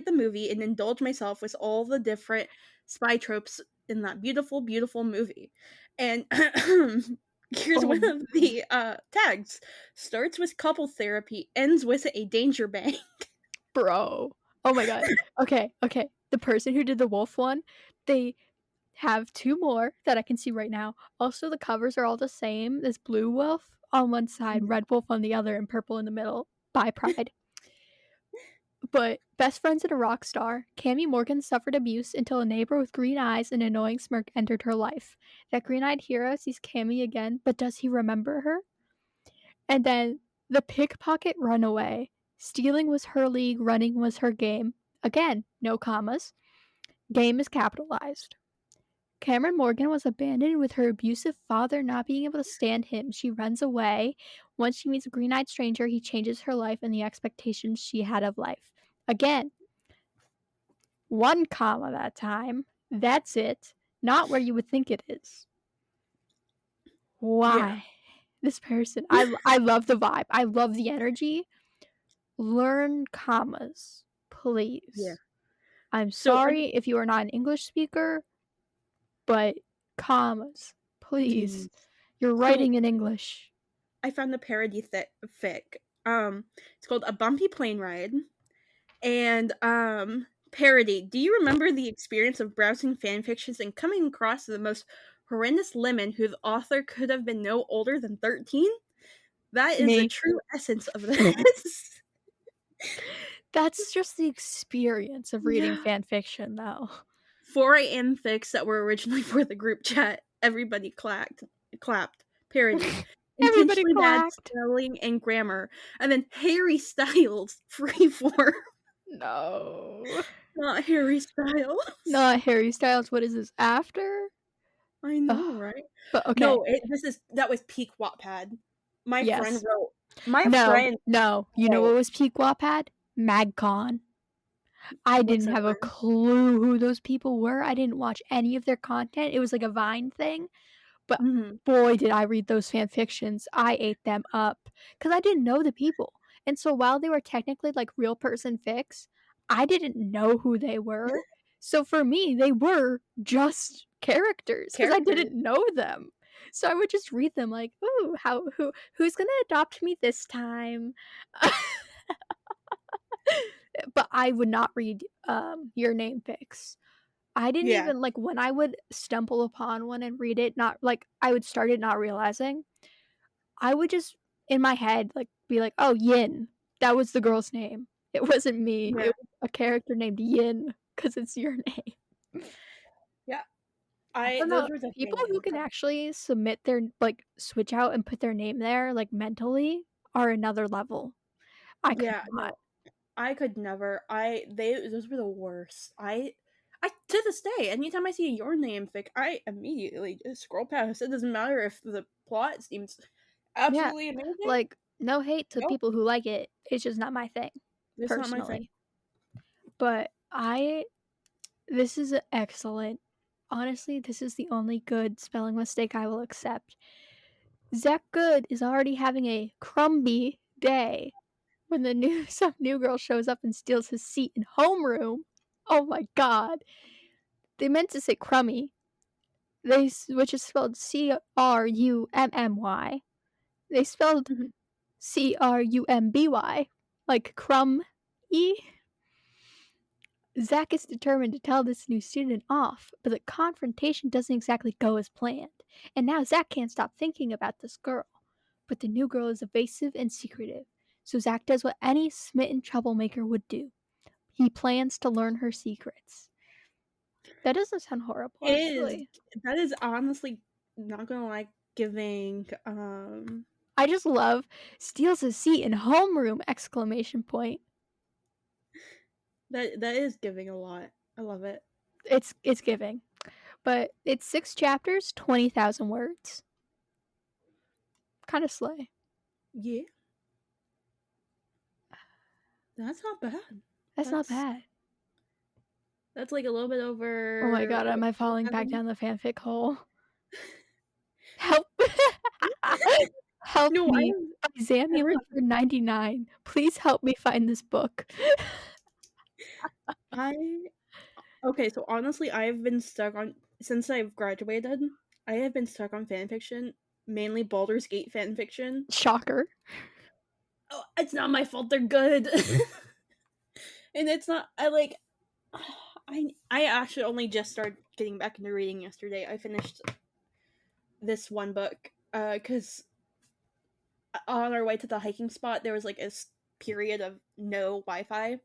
the movie and indulge myself with all the different spy tropes in that beautiful, beautiful movie. And here's one of the tags. Starts with couple therapy, ends with a danger bang. Bro. Oh my god. Okay. The person who did the wolf one, they have 2 more that I can see right now. Also, the covers are all the same. There's blue wolf on one side, red wolf on the other, and purple in the middle. By Pride. But best friends and a rock star, Cammie Morgan suffered abuse until a neighbor with green eyes and an annoying smirk entered her life. That green-eyed hero sees Cammie again, but does he remember her? And then the pickpocket runaway. Stealing was her league, running was her game. Again, no commas. Game is capitalized. Cameron Morgan was abandoned with her abusive father not being able to stand him. She runs away. Once she meets a green-eyed stranger, he changes her life and the expectations she had of life. Again, 1 comma that time. That's it. Not where you would think it is. Why? Yeah. This person. I love the vibe. I love the energy. Learn commas, please. Yeah. I'm sorry if you are not an English speaker, but commas, please. You're writing in English. I found the parody fic. It's called A Bumpy Plane Ride. And parody. Do you remember the experience of browsing fan fictions and coming across the most horrendous lemon whose author could have been no older than 13? That is the true essence of this. That's just the experience of reading fan fiction, though. 4 a.m. fics that were originally for the group chat. Everybody clapped. Parody. Everybody Intentionally bad clapped. spelling and grammar. And then Harry Styles freeform. No. Not Harry Styles. Not Harry Styles. What is this, after? I know, right? But okay. No, that was peak Wattpad. My friend wrote. No. You know what was peak Wattpad? MagCon. I didn't have a clue who those people were. I didn't watch any of their content. It was like a Vine thing. But boy, did I read those fan fictions. I ate them up. Because I didn't know the people. And so while they were technically like real person fics, I didn't know who they were. So for me, they were just characters. Because I didn't know them. So I would just read them like, "Ooh, who's gonna adopt me this time?" But I would not read, your name fics. I didn't Yeah, even like, when I would stumble upon one and read it, not like, I would start it not realizing, I would just, in my head, like, be like, "Oh, Yin." That was the girl's name. It wasn't me. yeah, It was a character named Yin because it's your name. yeah. I I don't know, those were people definitely who can actually submit their like, switch out and put their name there, like, mentally, are another level. I could yeah, not. no, I could never. Those were the worst. I to this day, anytime I see your name fic, I immediately just scroll past. It doesn't matter if the plot seems Yeah, absolutely amazing. like, no hate to Nope, people who like it, it's just not my thing, it's not my thing. personally. But this is excellent. Honestly, this is the only good spelling mistake I will accept. Zach Good is already having a crumby day when some new girl shows up and steals his seat in homeroom. Oh my god. They meant to say crummy. Which is spelled Crummy. They spelled Mhm. Crumby, like crumb e. Zach is determined to tell this new student off, but the confrontation doesn't exactly go as planned. And now Zach can't stop thinking about this girl. But the new girl is evasive and secretive, so Zach does what any smitten troublemaker would do. He plans to learn her secrets. That doesn't sound horrible, It is actually. that is honestly not gonna lie giving I just love steals a seat in homeroom! Exclamation point. that is giving a lot. I love it. It's giving. But it's 6 chapters, 20,000 words. Kind of slay. Yeah, that's not bad. That's not That's bad. that's like a little bit Oh my over god, am what I falling back 4,000? down the fanfic hole? Help! Help No, me by I've Zammy read Lover 99. Please help me find this book. I okay, so honestly, I've been stuck on since I've graduated, I have been stuck on fan fiction, mainly Baldur's Gate fan fiction. Shocker. Oh, it's not my fault they're good. And it's not I like I actually only just started getting back into reading yesterday. I finished this one book cuz on our way to the hiking spot there was like a period of no Wi-Fi.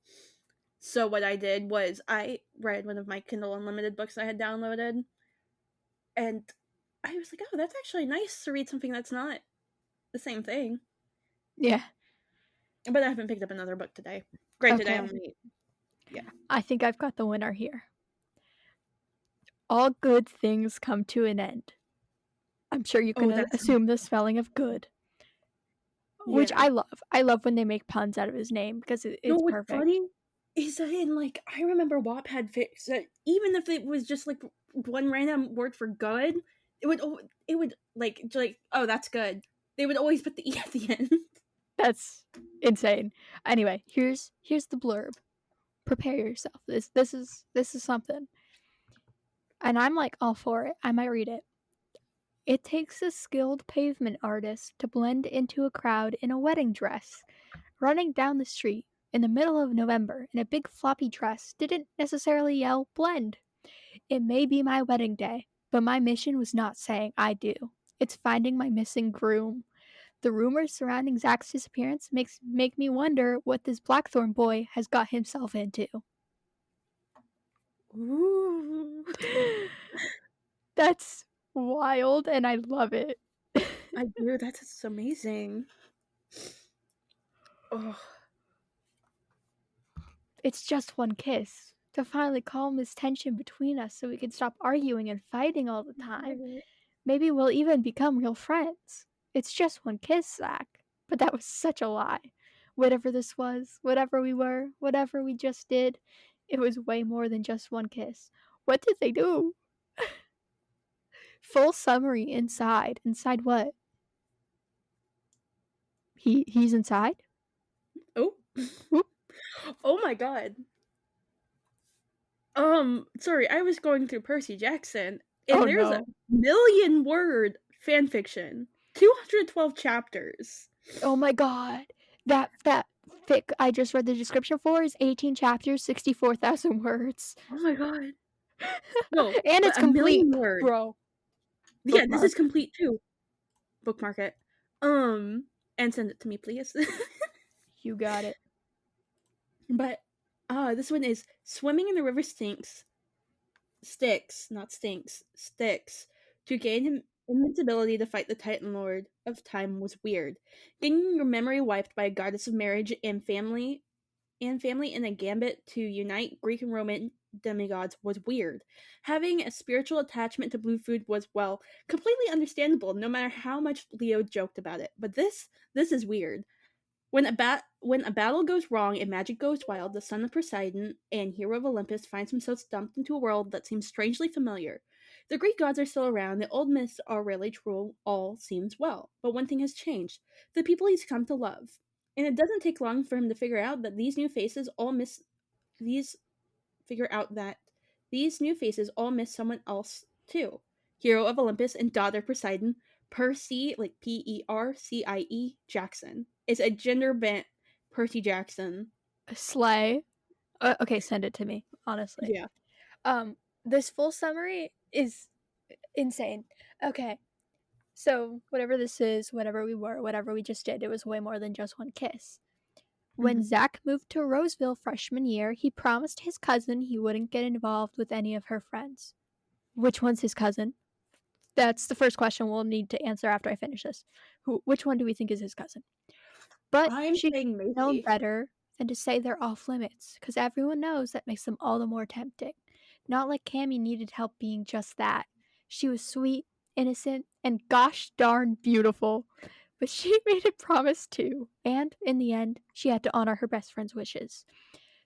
So what I did was I read one of my Kindle Unlimited books I had downloaded, and I was like, "Oh, that's actually nice to read something that's not the same thing." Yeah, But I haven't picked up another book today. Granted, I okay. only yeah. I think I've got the winner here. All good things come to an end. I'm sure you Oh, can that's assume the spelling of good, which yeah. I love. I love when they make puns out of his name because No, it's what's perfect. funny is that in like I remember Wattpad fix that even if it was just like one random word for good, it would like oh that's good. They would always put the e at the end. That's insane. Anyway, here's the blurb. Prepare yourself. This is something. And I'm like all for it. I might read it. It takes a skilled pavement artist to blend into a crowd in a wedding dress. Running down the street in the middle of November in a big floppy dress didn't necessarily yell blend. It may be my wedding day, but my mission was not saying I do. It's finding my missing groom. The rumors surrounding Zach's disappearance make me wonder what this Blackthorn boy has got himself into. Ooh. That's wild and I love it. I do. That's just amazing. Oh, It's just one kiss to finally calm this tension between us so we can stop arguing and fighting all the time. Maybe we'll even become real friends. It's just one kiss, Zach. But that was such a lie. Whatever this was, whatever we were, whatever we just did, it was way more than just one kiss. What did they do? Full summary inside. Inside what? He's inside? oh, Whoop. oh my god. Sorry, I was going through Percy Jackson, Oh and there's a no. million word fan fiction. 212 chapters. Oh my god. That fic I just read the description for is 18 chapters, 64,000 words. Oh my god. No, And but it's a million complete, words. bro. Yeah, this Bookmark. is complete too. Bookmark it. And send it to me, please. You got it. But this one is swimming in the river sticks, not stinks, sticks. To gain invincibility to fight the Titan Lord of Time was weird. Getting your memory wiped by a goddess of marriage and family in a gambit to unite Greek and Roman demigods was weird. Having a spiritual attachment to blue food was, well, completely understandable, no matter how much Leo joked about it. But this is weird. When a battle goes wrong and magic goes wild, the son of Poseidon and hero of Olympus finds himself dumped into a world that seems strangely familiar. The Greek gods are still around, the old myths are really true, all seems well. But one thing has changed. The people he's come to love. And it doesn't take long for him to figure out that these new faces all miss someone else too. Hero of Olympus and daughter Poseidon, Percy, like Percie Jackson, is a gender bent Percy Jackson. Slay. Okay, send it to me, honestly. Yeah. This full summary is insane. Okay. So, whatever this is, whatever we were, whatever we just did, it was way more than just one kiss. When Zach moved to Roseville freshman year, he promised his cousin he wouldn't get involved with any of her friends. Which one's his cousin? That's the first question we'll need to answer after I finish this. Which one do we think is his cousin? But I'm she saying known Macy. better than to say they're off limits, because everyone knows that makes them all the more tempting. Not like Cammy needed help being just that. She was sweet, innocent, and gosh darn beautiful. But she made a promise too, and in the end, she had to honor her best friend's wishes.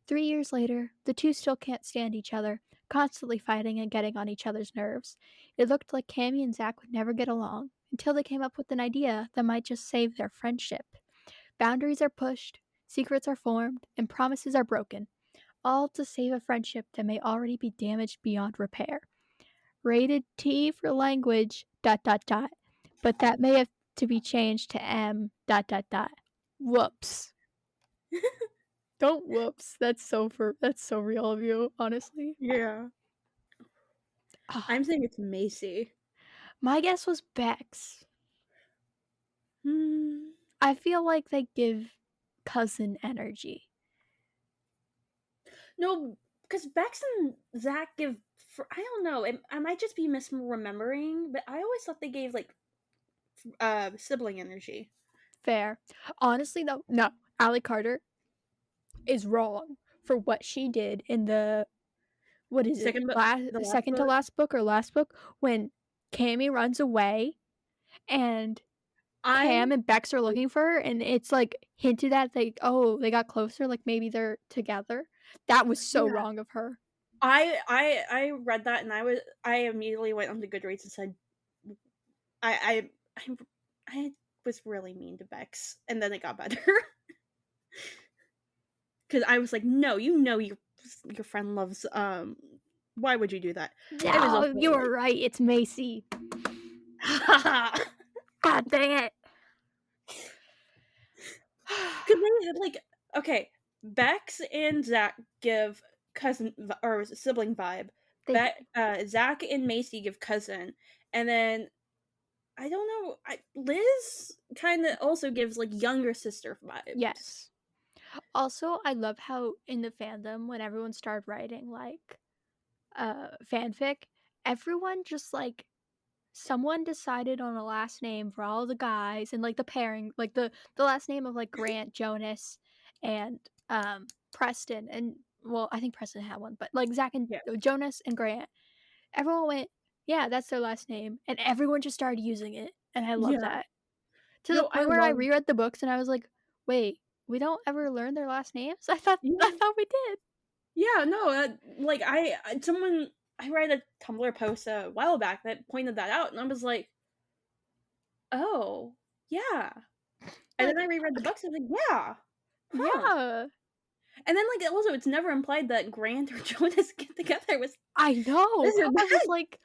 3 years later, the two still can't stand each other, constantly fighting and getting on each other's nerves. It looked like Cammy and Zach would never get along, until they came up with an idea that might just save their friendship. Boundaries are pushed, secrets are formed, and promises are broken, all to save a friendship that may already be damaged beyond repair. Rated T for language, ... but that may have to be changed to M ... Whoops. Don't whoops. That's so real of you, honestly. Yeah. I'm saying it's Macy. My guess was Bex. I feel like they give cousin energy. No, because Bex and Zach give. I don't know. I might just be misremembering, but I always thought they gave like sibling energy. Fair. Honestly, though, no. Allie Carter is wrong for what she did in the second to last book or last book when Cammy runs away and Cam and Bex are looking for her, and it's like hinted at like, oh, they got closer, like maybe they're together. That was so wrong of her. I read that and I immediately went onto Goodreads and said I was really mean to Bex, and then it got better. Because I was like, no, your friend loves why would you do that? No, you were right, it's Macy. God dang it. Could they like okay, Bex and Zach give cousin or sibling vibe. Zach and Macy give cousin, and then I don't know. Liz kind of also gives like younger sister vibes. Yes. Also, I love how in the fandom when everyone started writing like fanfic, everyone just like someone decided on a last name for all the guys and like the pairing, like the last name of like Grant, Jonas, and Preston, and well, I think Preston had one, but like Zach and Jonas and Grant, everyone went, yeah, that's their last name, and everyone just started using it, and I love that. To the point where I reread the books and I was like, wait, we don't ever learn their last names? I thought we did. Yeah, no, like I read a Tumblr post a while back that pointed that out, and I was like, oh, yeah. And then I reread the books and I was like, yeah. Yeah. And then like also it's never implied that Grant or Jonas get together with I know. I was like,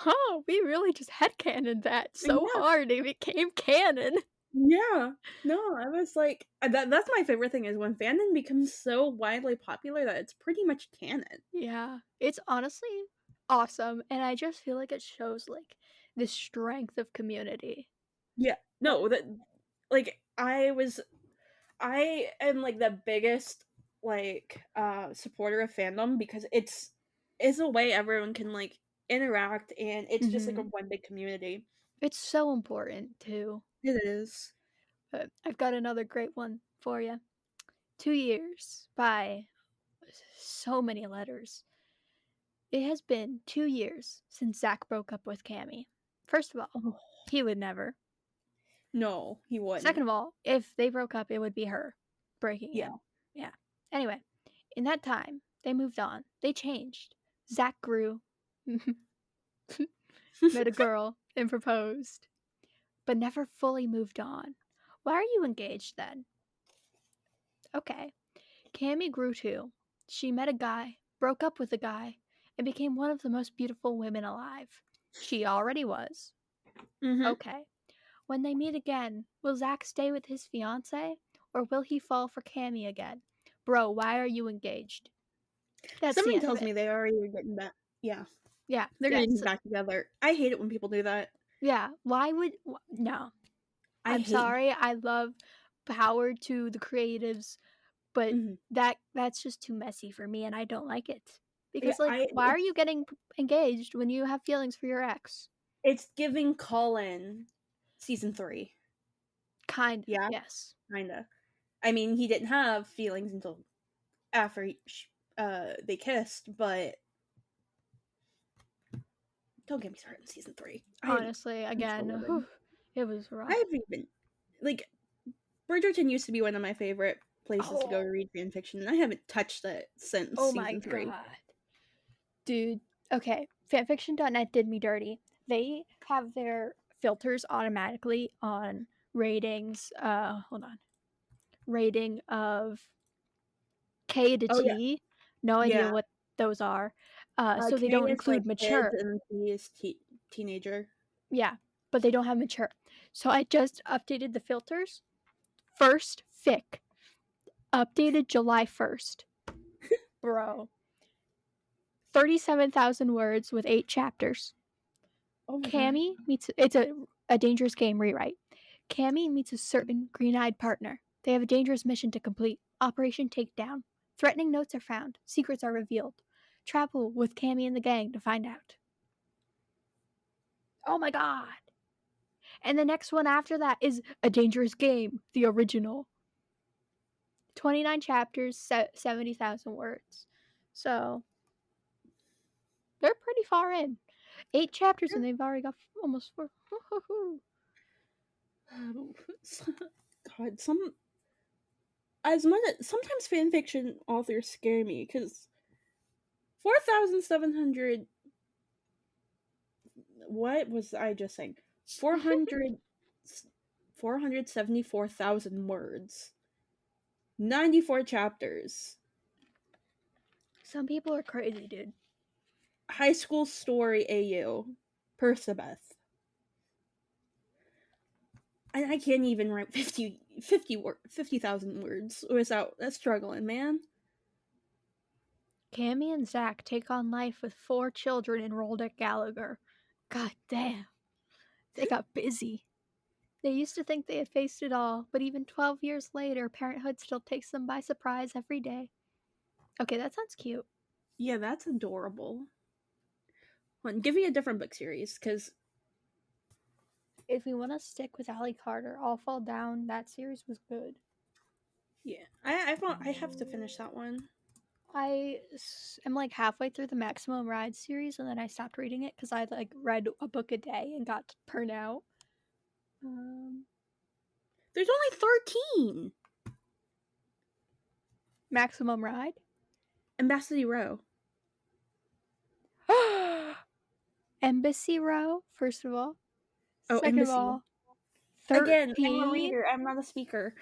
Oh, we really just headcanoned that so Yeah, hard it became canon. yeah. No, I was like that's my favorite thing is when fandom becomes so widely popular that it's pretty much canon. Yeah, it's honestly awesome, and I just feel like it shows, like, the strength of community. Yeah. Like No, that like, I am, like, the biggest, like, supporter of fandom because it's a way everyone can, like, interact, and it's just, like, a mhm. one big community. It's so important too. It is. But I've got another great one for you. 2 years by so many letters. It has been 2 years since Zach broke up with Cammy. First of all, Oh, he would never. no, he Second wouldn't. of all, if they broke up, it would be her breaking Yeah. him. Yeah. Anyway, in that time, they moved on. They changed. Zach grew, met a girl, and proposed, but never fully moved on. Why are you engaged then? Okay. Cammy grew too. She met a guy, broke up with a guy, and became one of the most beautiful women alive. She already was. Mhm. Okay. When they meet again, will Zach stay with his fiance or will he fall for Cammy again? Bro, why are you engaged? That's the Something end of tells it. me they already are getting back yeah, they're Yeah, getting back together. I hate it when people do that. yeah. Why would no? I I'm hate sorry. I love power to the creatives, but mhm. that's just too messy for me, and I don't like it. Yeah, Because like, I why are you getting engaged when you have feelings for your ex? it's giving Colin season 3. Kind of, Yeah, yes. kinda. I mean, he didn't have feelings until after they kissed, but don't get me started on season 3. Honestly, I'm so again, livid. whew, it was rough. I've even like Bridgerton used to be one of my favorite places to go to Oh, read fan fiction, and I haven't touched it since oh my season 3. god. Dude, okay, fanfiction.net did me dirty. They have their filters automatically on ratings. Hold on. Rating of K to Oh yeah, T. No idea yeah. what those are. So they K don't is like include kids, mature. and T is teenager. Yeah, but they don't have mature. So I just updated the filters. First fic, updated July 1st. Bro. 37,000 words with 8 chapters. Oh my god. Cammy meets it's a dangerous game rewrite. Cammy meets a certain green-eyed partner. They have a dangerous mission to complete. Operation Takedown. Threatening notes are found. Secrets are revealed. Travel with Cammy and the gang to find out. Oh my god. And the next one after that is A Dangerous Game, the original. 29 chapters, 70,000 words. So, they're pretty far in. 8 chapters and they've already got almost 4. God, as much sometimes fan fiction authors scare me because 4,700. What was I just saying? 400, 474,000 words, 94 chapters, Some people are crazy, dude. high school story AU, Persebeth. I can't even write 50,000 words without struggling, man. Cammy and Zach take on life with 4 children enrolled at Gallagher. God damn, they got busy. They used to think they had faced it all, but even 12 years later, parenthood still takes them by surprise every day. Okay, that sounds cute. Yeah, that's adorable. Give me a different book series, because If we want to stick with Allie Carter, All Fall Down, that series was good. yeah, I have to finish that one. I'm like halfway through the Maximum Ride series, and then I stopped reading it because I like read a book a day and got burnt out. Um, There's only 13. Maximum Ride. Embassy Row. Embassy Row, first of all. Oh, Second of Embassy. all, Again, I'm a 13. reader. I'm not a speaker.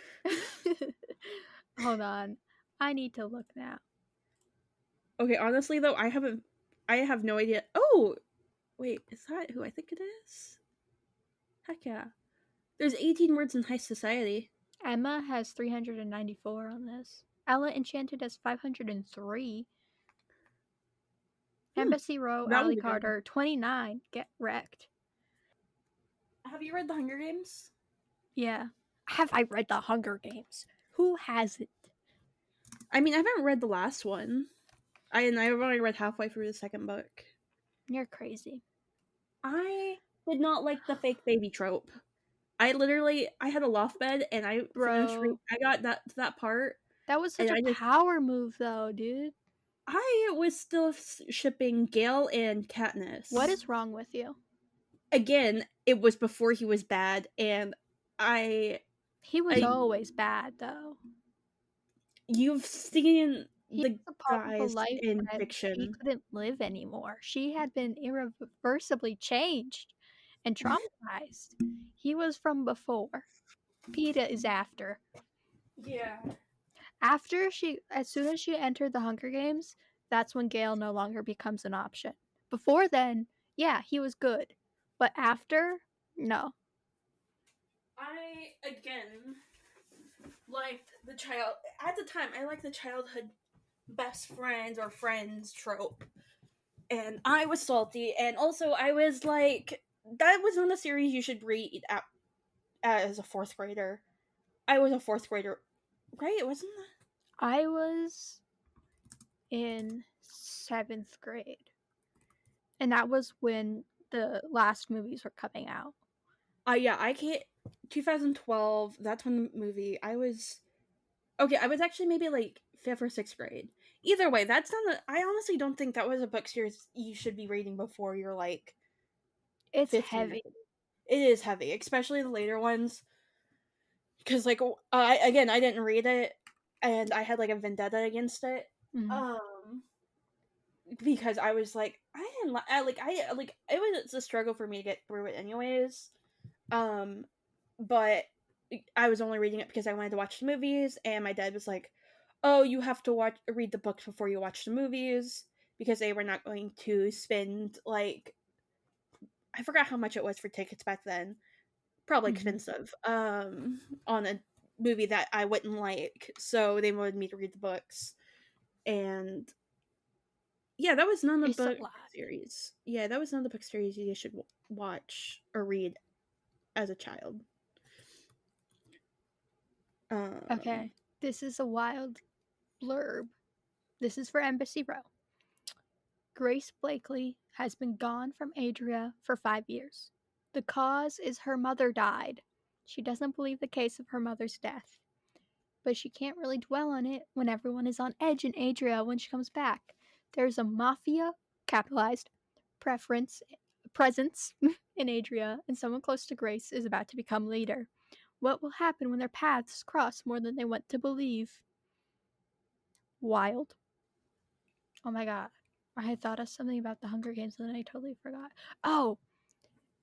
Hold on. I need to look now. Okay, honestly though, I have no idea. Oh, Wait, is that who I think it is? Heck yeah. There's 18 words in high society. Emma has 394 on this. Ella Enchanted has 503. Embassy Row, That was Ally a good one. Carter, 29. Get wrecked. Have you read The Hunger Games? Yeah. Have I read The Hunger Games? Who hasn't? I mean, I haven't read the last one. I've only read halfway through the second book. You're crazy. I did not like the fake baby trope. I had a loft bed and I got that part. That was such And a power move, though, dude. I was still shipping Gale and Katniss. What is wrong with you? Again, it was before he was bad, and He was always bad, though. You've seen He the was a part of a guys life in that fiction. she couldn't live anymore. She had been irreversibly changed and traumatized. He was from before. Peeta is after. Yeah. As soon as she entered the Hunger Games, that's when Gale no longer becomes an option. Before then, yeah, he was good. But after, no. I, again, liked the child. At the time, I liked the childhood best friends or friends trope. And I was salty. And also, I was like, that was not a series you should read as a fourth grader. I was a fourth grader. Right? Wasn't that? I was in 7th grade. And that was when the last movies were coming out. Yeah, I can't. 2012, that's when the movie. I was actually maybe like 5th or 6th grade. Either way, that's not I honestly don't think that was a book series you should be reading before you're like. It's 15. heavy. It is heavy, especially the later ones. Because like, I didn't read it, and I had like a vendetta against it. Mm-hmm. Because I was like, I didn't it was a struggle for me to get through it anyways. But I was only reading it because I wanted to watch the movies, and my dad was like, "Oh, you have to read the books before you watch the movies because they were not going to spend like I forgot how much it was for tickets back then. Probably expensive. On a movie that I wouldn't like, so they wanted me to read the books, and yeah, that was not a book series. Yeah, that was not the book series you should watch or read as a child. Okay, this is a wild blurb. This is for Embassy Row. Grace Blakely has been gone from Adria for 5 years. The cause is her mother died. She doesn't believe the case of her mother's death. But she can't really dwell on it when everyone is on edge in Adria when she comes back. There's a mafia, capitalized, presence in Adria, and someone close to Grace is about to become leader. What will happen when their paths cross more than they want to believe? Wild. Oh my god. I had thought of something about the Hunger Games and then I totally forgot. Oh,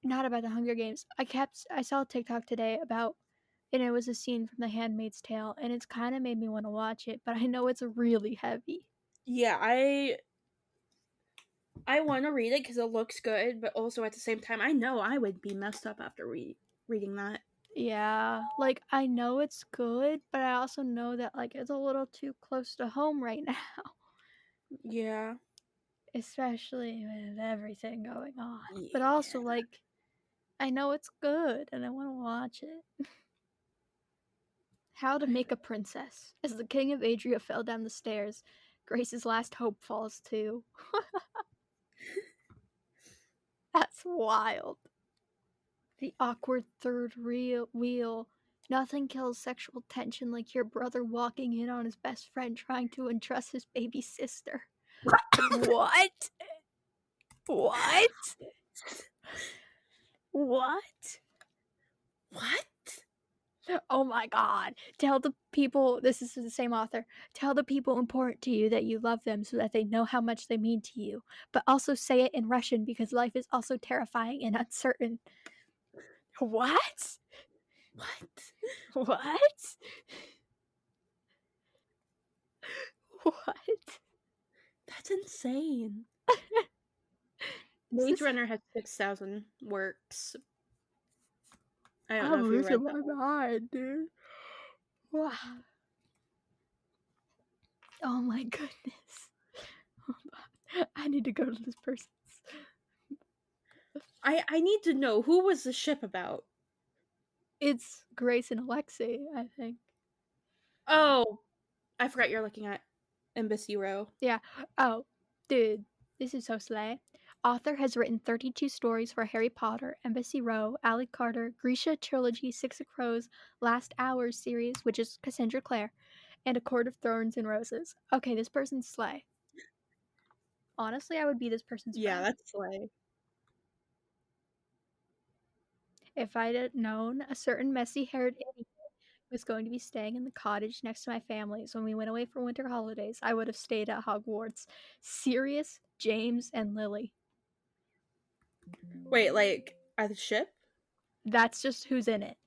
not about the Hunger Games. I saw a TikTok today about, and it was a scene from The Handmaid's Tale, and it's kind of made me want to watch it, but I know it's really heavy. Yeah, I want to read it because it looks good, but also at the same time, I know I would be messed up after reading that. Yeah, like I know it's good, but I also know that like it's a little too close to home right now. Yeah. Especially with everything going on. Yeah. But also like I know it's good and I want to watch it. How to Make a Princess. As the king of Adria fell down the stairs, Grace's last hope falls too. That's wild. The awkward third wheel. Nothing kills sexual tension like your brother walking in on his best friend trying to entrust his baby sister. What? What? What? What? Oh my god. Tell the people, this is the same author, tell the people important to you that you love them so that they know how much they mean to you. But also say it in Russian because life is also terrifying and uncertain. What? What? What? What? That's insane. Maze Runner has 6,000 works. I don't know I'm if you read losing that my one. mind, dude. Wow. Oh my goodness. Hold on. I need to go to this person's. I need to know, who was the ship about? It's Grace and Alexei, I think. Oh, I forgot you're looking at Embassy Row. Yeah. Oh, dude, this is so slay. Author has written 32 stories for Harry Potter, Embassy Row, Ally Carter, Grisha Trilogy, Six of Crows, Last Hours series, which is Cassandra Clare, and A Court of Thorns and Roses. Okay, this person's slay. Honestly, I would be this person's Yeah, friend. that's slay. If I'd known a certain messy-haired idiot was going to be staying in the cottage next to my family's when we went away for winter holidays, I would have stayed at Hogwarts. Sirius, James, and Lily. Wait, like, at the ship? That's just who's in it.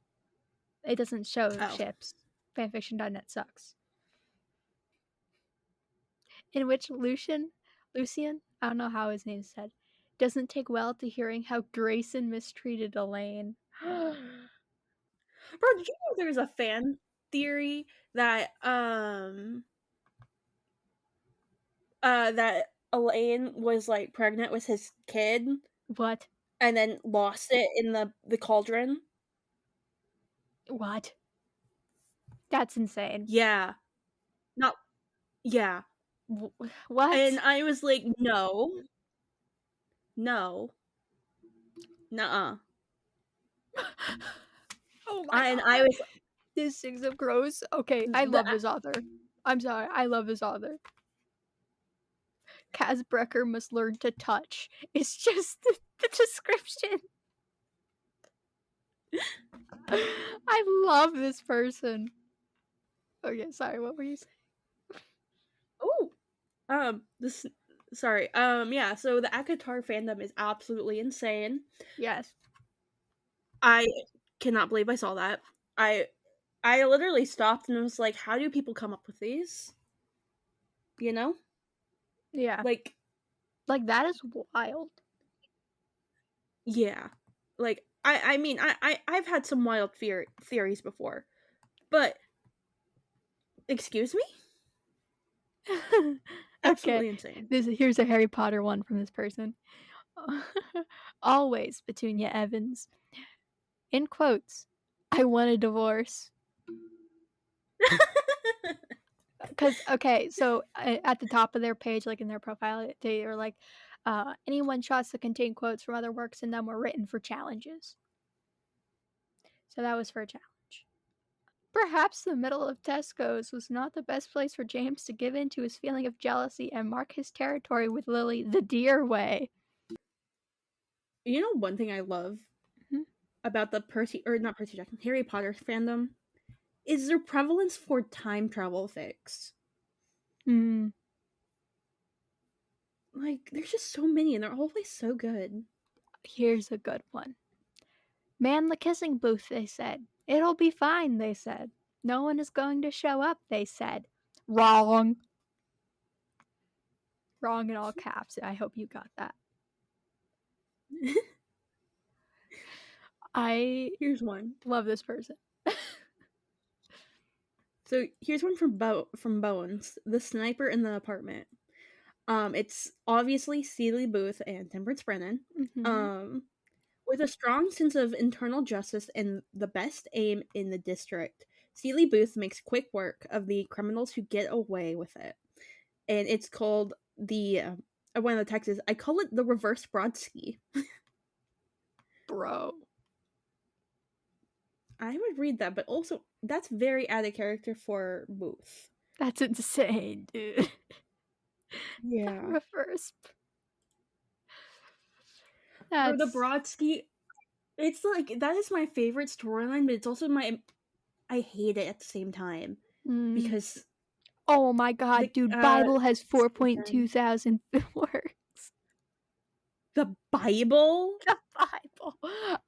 It doesn't show Oh. ships. Fanfiction.net sucks. In which Lucian, I don't know how his name's said, doesn't take well to hearing how Grayson mistreated Elaine. Bro, did you know there's a fan theory that that Elaine was like pregnant with his kid What? and then lost it in the cauldron? What? That's insane. Yeah. Not yeah. What? And I was like, no. No. Nuh-uh. Oh my And god. I was This Six of Crows. Okay, I the love this author. I'm sorry, I love this author. Kaz Brecker must learn to touch. It's just the description. I love this person. Okay, sorry, what were you saying? oh, this sorry. Yeah, so the ACOTAR fandom is absolutely insane. Yes. I cannot believe I saw that. I literally stopped and was like, how do people come up with these? You know? Yeah. Like, that is wild. yeah. Like, I mean, I've had some wild theories before. But, excuse me? Absolutely insane. Here's a Harry Potter one from this person. Always, Petunia Evans. In quotes, I want a divorce. Because, okay, so at the top of their page, like in their profile, they are like, any one shots that contain quotes from other works in them were written for challenges. So that was for a challenge. Perhaps the middle of Tesco's was not the best place for James to give in to his feeling of jealousy and mark his territory with Lily the dear way. You know one thing I love about the Harry Potter fandom is their prevalence for time travel fics. Like, there's just so many and they're always so good. Here's a good one. Man the kissing booth, they said. It'll be fine, they said. No one is going to show up, they said. Wrong. Wrong in all caps. I hope you got that. Here's one. Love this person. So here's one from Bones, the sniper in the apartment. It's obviously Seeley Booth and Temperance Brennan. Mm-hmm. With a strong sense of internal justice and the best aim in the district, Seeley Booth makes quick work of the criminals who get away with it. And it's called one of the texts is, I call it the reverse Brodsky. Bro. I would read that, but also that's very out of character for Booth. That's insane, dude. Yeah. The reverse. For the Brodsky, it's like, that is my favorite storyline, but it's also I hate it at the same time. Because oh my god, dude, Bible has 4.2 thousand works. The Bible? The Bible.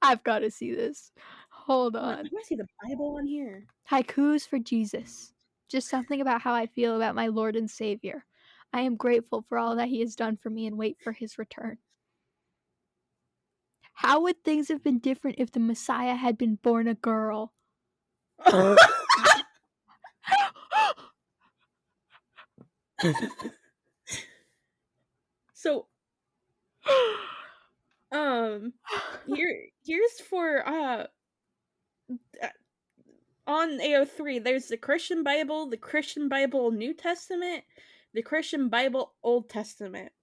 I've got to see this. Hold on. I want to see the Bible on here. Haikus for Jesus. Just something about how I feel about my Lord and Savior. I am grateful for all that he has done for me and wait for his return. How would things have been different if the Messiah had been born a girl? So, here's for on AO3, there's the Christian Bible New Testament, the Christian Bible Old Testament.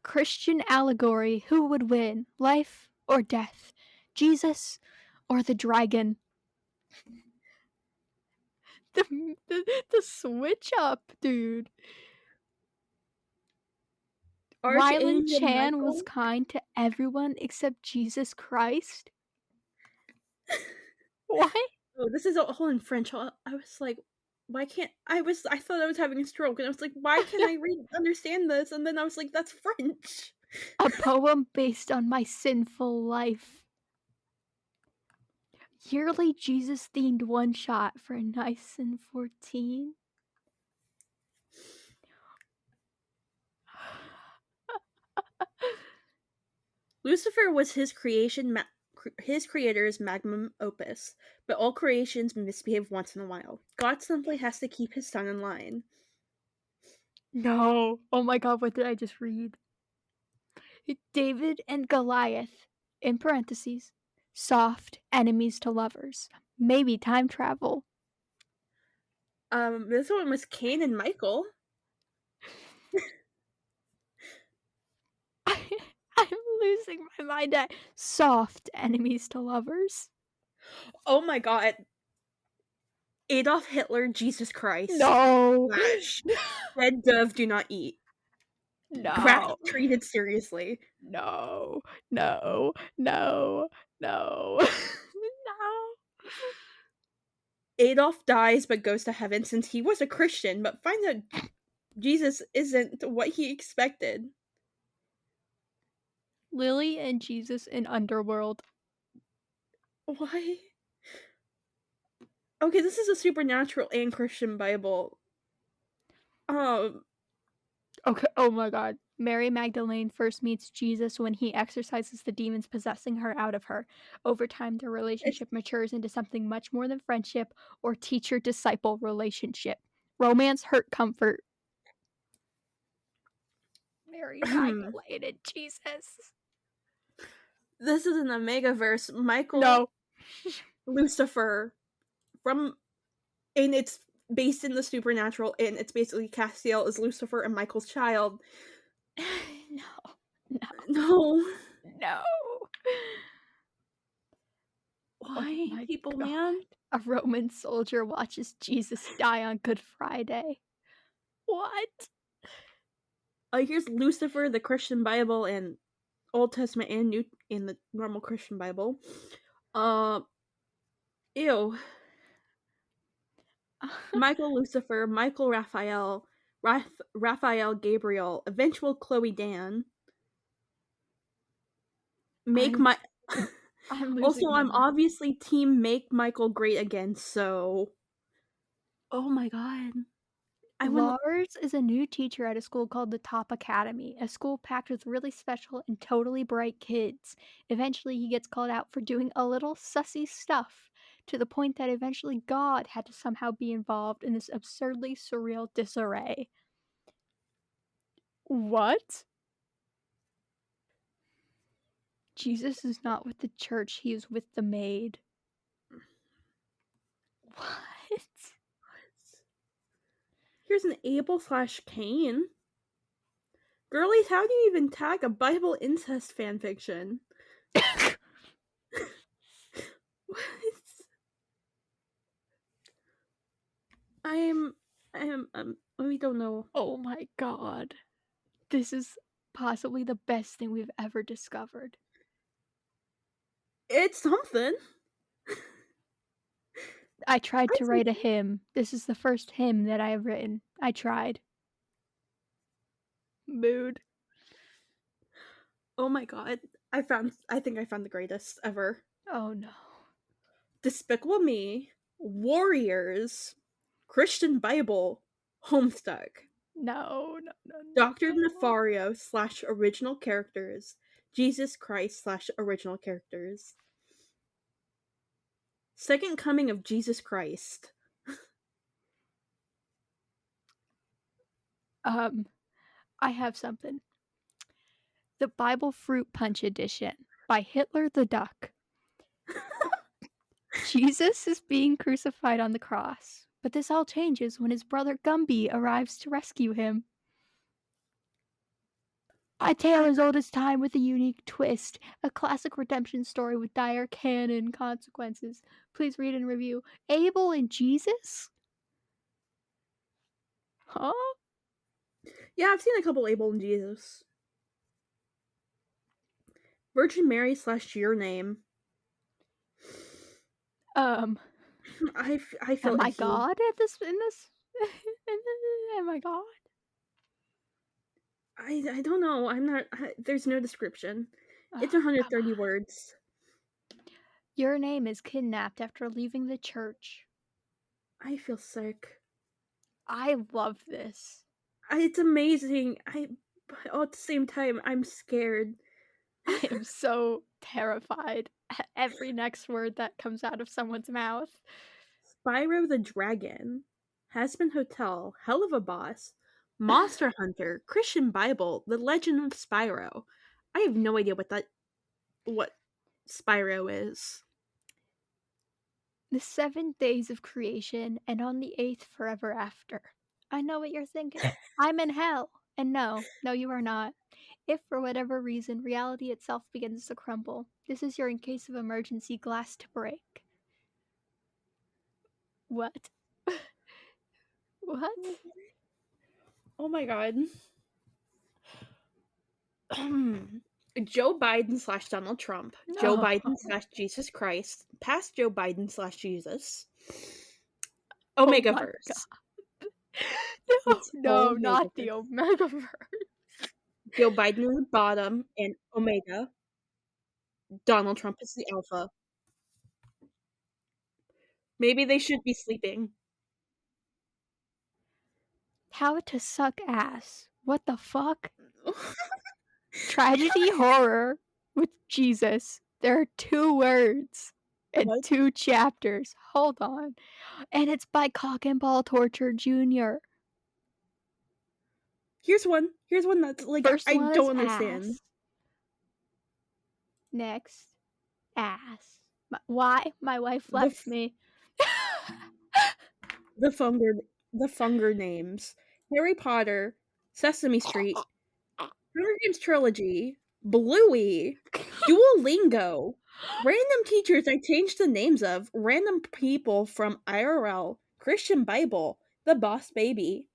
Christian allegory, who would win? Life or death? Jesus or the dragon? The switch up, dude. Rylan Archangel Chan was Michael. kind to everyone except Jesus Christ. What? Oh, this is all in French. I was like, why can't I thought I was having a stroke, and I was like, why can't I understand this? And then I was like, that's French. A poem based on my sinful life. Yearly Jesus themed one shot for Nice and 14. Lucifer was his creator's magnum opus, but all creations misbehave once in a while. God simply has to keep his son in line. No. Oh my god, what did I just read? David and Goliath, in parentheses, soft enemies to lovers. Maybe time travel. This one was Cain and Michael. I'm losing my mind at soft enemies to lovers. Oh my god. Adolf Hitler, Jesus Christ. No. Red dove do not eat. Crack No. treated seriously. No. No. No. No. No. Adolf dies but goes to heaven since he was a Christian, but finds out Jesus isn't what he expected. Lily and Jesus in Underworld. Why? Okay, this is a supernatural and Christian Bible. Okay, oh my god. Mary Magdalene first meets Jesus when he exorcises the demons possessing her out of her. Over time, their relationship matures into something much more than friendship or teacher-disciple relationship. Romance, hurt, comfort. Mary Magdalene and Jesus. This is an Omegaverse. Michael, No. Lucifer, and it's based in the supernatural, and it's basically Castiel is Lucifer and Michael's child. No. No. Why, Oh people, god. man? A Roman soldier watches Jesus die on Good Friday. What? Here's Lucifer, the Christian Bible, and Old Testament and New in the normal Christian Bible. Ew. Michael Lucifer, Michael Raphael, Raphael Gabriel, eventual Chloe Dan. Also, I'm obviously team make Michael great again, so oh my god. Lars is a new teacher at a school called the Top Academy, a school packed with really special and totally bright kids. Eventually, he gets called out for doing a little sussy stuff, to the point that eventually God had to somehow be involved in this absurdly surreal disarray. What? Jesus is not with the church, he is with the maid. What? Here's an Abel/Cain. Girlies, how do you even tag a Bible incest fanfiction? What? We don't know. Oh my god. This is possibly the best thing we've ever discovered. It's something. I tried to write a hymn. This is the first hymn that I have written. I tried. Mood. Oh my god. I think I found the greatest ever. Oh no. Despicable Me, Warriors, Christian Bible, Homestuck. No. Dr. Nefario / original characters, Jesus Christ / original characters. Second coming of Jesus Christ. I have something. The Bible Fruit Punch Edition by Hitler the Duck. Jesus is being crucified on the cross, but this all changes when his brother Gumby arrives to rescue him. A tale as old as time with a unique twist. A classic redemption story with dire canon consequences. Please read and review. Abel and Jesus? Huh? Yeah, I've seen a couple Abel and Jesus. Virgin Mary / your name. I feel Am I icky. God at this in this? Am I God? I don't know. I'm not. There's no description. It's Oh, 130 words. Your name is kidnapped after leaving the church. I feel sick. I love this. It's amazing. But at the same time, I'm scared. I am so terrified at every next word that comes out of someone's mouth. Spyro the Dragon, Hazbin Hotel, Hell of a Boss, Monster Hunter, Christian Bible, The Legend of Spyro. I have no idea what Spyro is. The 7 days of creation, and on the 8th forever after. I know what you're thinking. I'm in hell. And no, you are not. If for whatever reason reality itself begins to crumble, this is your in case of emergency glass to break. What? What? Oh my god. Joe Biden / Donald Trump. No. Joe Biden / Jesus Christ. Past Joe Biden / Jesus. Omegaverse. No, not the Omegaverse. Joe Biden is the bottom and Omega. Donald Trump is the alpha. Maybe they should be sleeping. How to suck ass. What the fuck? Tragedy horror with Jesus. There are 2 words and What? 2 chapters. Hold on. And it's by Cock and Ball Torture Jr. Here's one that's like First I one don't is understand. ass. Next, ass. Why? My wife left me. The Funger names. Harry Potter, Sesame Street, Hunger Games Trilogy, Bluey, Duolingo, random teachers I changed the names of, random people from IRL, Christian Bible, The Boss Baby,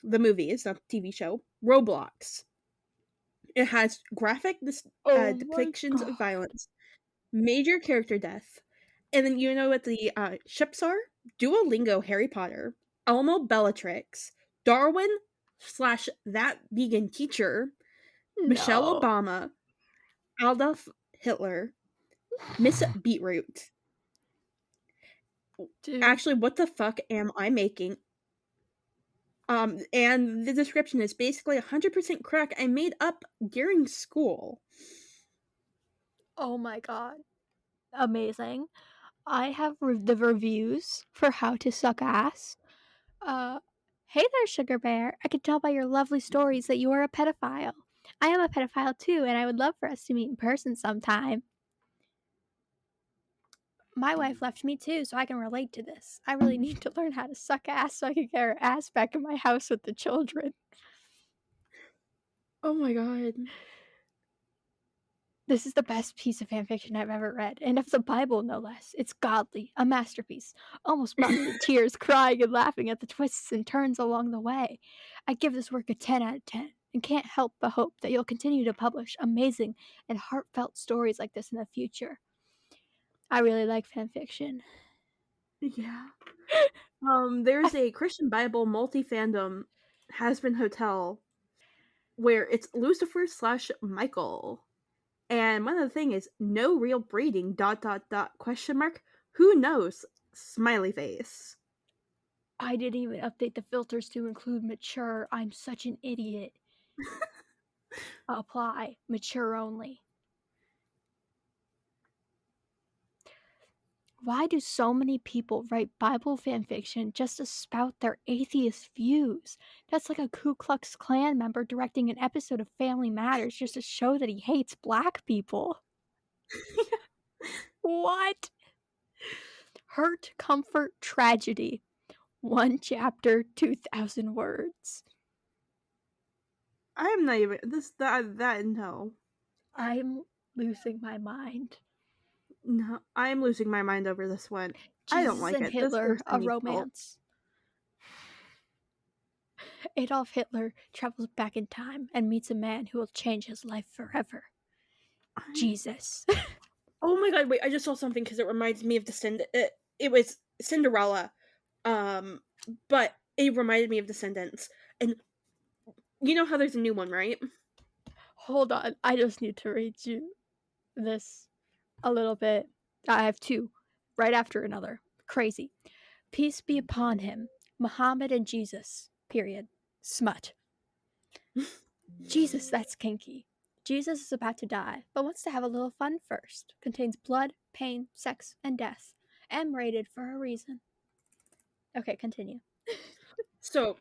the movie, it's not the TV show, Roblox. It has graphic depictions of violence, major character death, and then you know what the ships are? Duolingo, Harry Potter, Elmo Bellatrix, Darwin / that vegan teacher, Michelle Obama, Adolf Hitler, Miss Beetroot. Dude. Actually, what the fuck am I making? And the description is basically 100% correct. I made up during school. Oh my god. Amazing. I have the reviews for How to Suck Ass. Hey there, Sugar Bear. I can tell by your lovely stories that you are a pedophile. I am a pedophile too, and I would love for us to meet in person sometime. My wife left me too, so I can relate to this. I really need to learn how to suck ass so I can get her ass back in my house with the children. Oh my god. This is the best piece of fanfiction I've ever read, and of the Bible no less. It's godly, a masterpiece. Almost brought me to tears, crying and laughing at the twists and turns along the way. I give this work a 10 out of 10, and can't help but hope that you'll continue to publish amazing and heartfelt stories like this in the future. I really like fanfiction. Yeah. There's a Christian Bible multi-fandom Hazbin Hotel where it's Lucifer / Michael. And one of the thing is no real breeding ... question mark. Who knows? Smiley face. I didn't even update the filters to include mature. I'm such an idiot. Apply. Mature only. Why do so many people write Bible fan fiction just to spout their atheist views? That's like a Ku Klux Klan member directing an episode of Family Matters just to show that he hates black people. What? Hurt, comfort, tragedy. One chapter, 2,000 words. I am not even that no. I'm losing my mind. No, I am losing my mind over this one. I don't Jesus like and it. This Hitler, a person needs help. romance. Adolf Hitler travels back in time and meets a man who will change his life forever. Jesus. Oh my god, wait, I just saw something because it reminds me of it was Cinderella. But it reminded me of Descendants. And you know how there's a new one, right? Hold on, I just need to read you this a little bit. I have two, right after another. Crazy. Peace be upon him, Muhammad and Jesus. Period. Smut. Jesus, that's kinky. Jesus is about to die, but wants to have a little fun first. Contains blood, pain, sex, and death. M rated for a reason. Okay, continue. So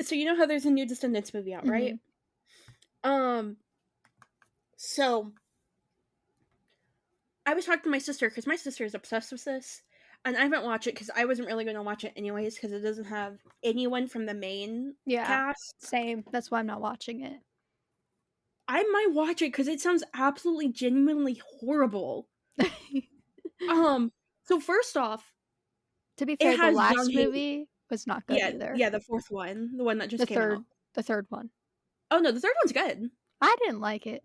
so you know how there's a new Descendants movie out, right? So I was talking to my sister because my sister is obsessed with this, and I haven't watched it because I wasn't really going to watch it anyways because it doesn't have anyone from the main cast. Same. That's why I'm not watching it. I might watch it because it sounds absolutely genuinely horrible. So first off, to be fair, it the has last young movie was not good either. Yeah, the fourth one, the one that just came out. The third one. Oh no, the third one's good. I didn't like it.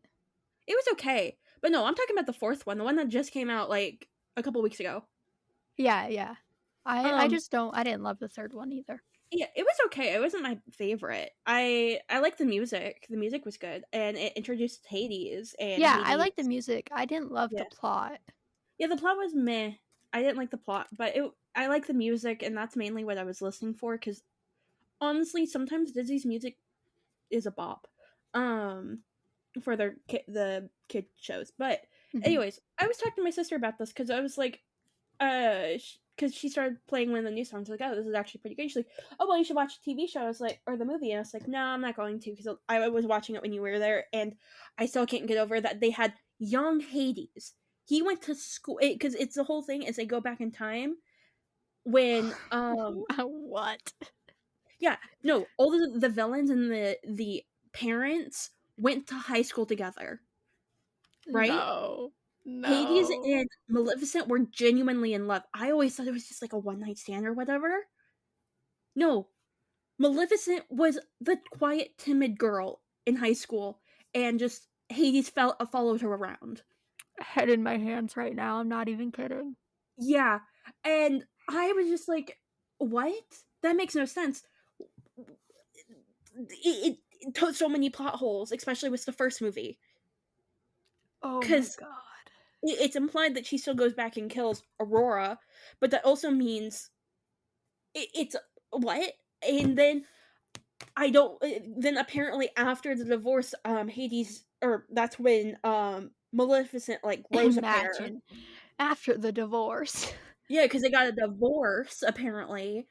It was okay, but no, I'm talking about the fourth one, the one that just came out like a couple weeks ago. Yeah. I just don't. I didn't love the third one either. Yeah, it was okay. It wasn't my favorite. I like the music. The music was good, and it introduced Hades. And yeah, Hades, I like the music. I didn't love the plot. Yeah, the plot was meh. I didn't like the plot, but I like the music, and that's mainly what I was listening for. Because honestly, sometimes Disney's music is a bop, for the kid shows. But anyways, I was talking to my sister about this because I was like, because she started playing one of the new songs. Like, oh, this is actually pretty good. She's like, oh, well, you should watch the TV show. I was like, or the movie. And I was like, no, I'm not going to because I was watching it when you were there, and I still can't get over that they had young Hades. He went to school because it's the whole thing is they go back in time when what? Yeah, no, all the villains and the parents went to high school together, right? No. Hades and Maleficent were genuinely in love. I always thought it was just like a one-night stand or whatever. No. Maleficent was the quiet, timid girl in high school, and just Hades followed her around. Head in my hands right now. I'm not even kidding. Yeah, and I was just like, what? That makes no sense. It took so many plot holes, especially with the first movie. Oh my god. It's implied that she still goes back and kills Aurora, but that also means it's what? And then then apparently after the divorce, Hades, or that's when Maleficent like grows a pair. After the divorce. Yeah, because they got a divorce apparently,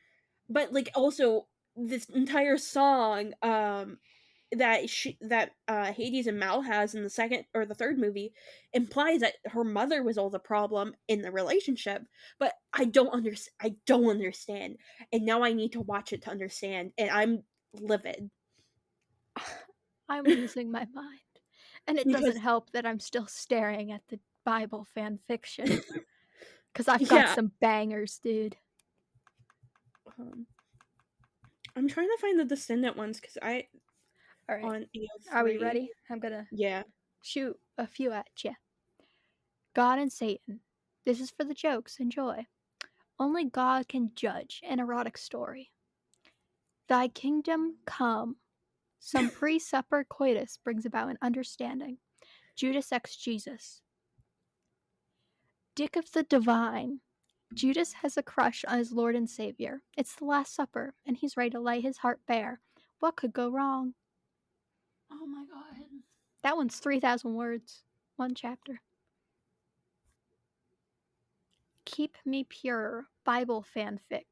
but like also this entire song that Hades and Mal has in the second or the third movie implies that her mother was all the problem in the relationship, but I don't understand, and now I need to watch it to understand, and I'm livid. I'm losing my mind, and it doesn't help that I'm still staring at the Bible fan fiction because I've got some bangers, dude. I'm trying to find the Descendant ones because all right. On Are we ready? I'm gonna shoot a few at you. God and Satan. This is for the jokes. Enjoy. Only God can judge an erotic story. Thy kingdom come. Some pre-supper coitus brings about an understanding. Judas X Jesus. Dick of the divine. Judas has a crush on his Lord and Savior. It's the Last Supper, and he's ready to lay his heart bare. What could go wrong? Oh my god. That one's 3,000 words. One chapter. Keep Me Pure Bible fanfic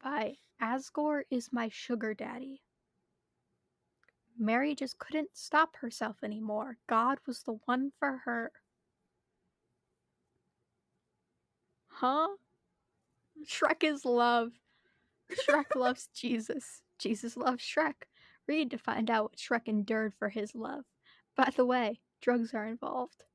by Asgore is My Sugar Daddy. Mary just couldn't stop herself anymore. God was the one for her. Huh? Shrek is love. Shrek loves Jesus. Jesus loves Shrek. Read to find out what Shrek endured for his love. By the way, drugs are involved.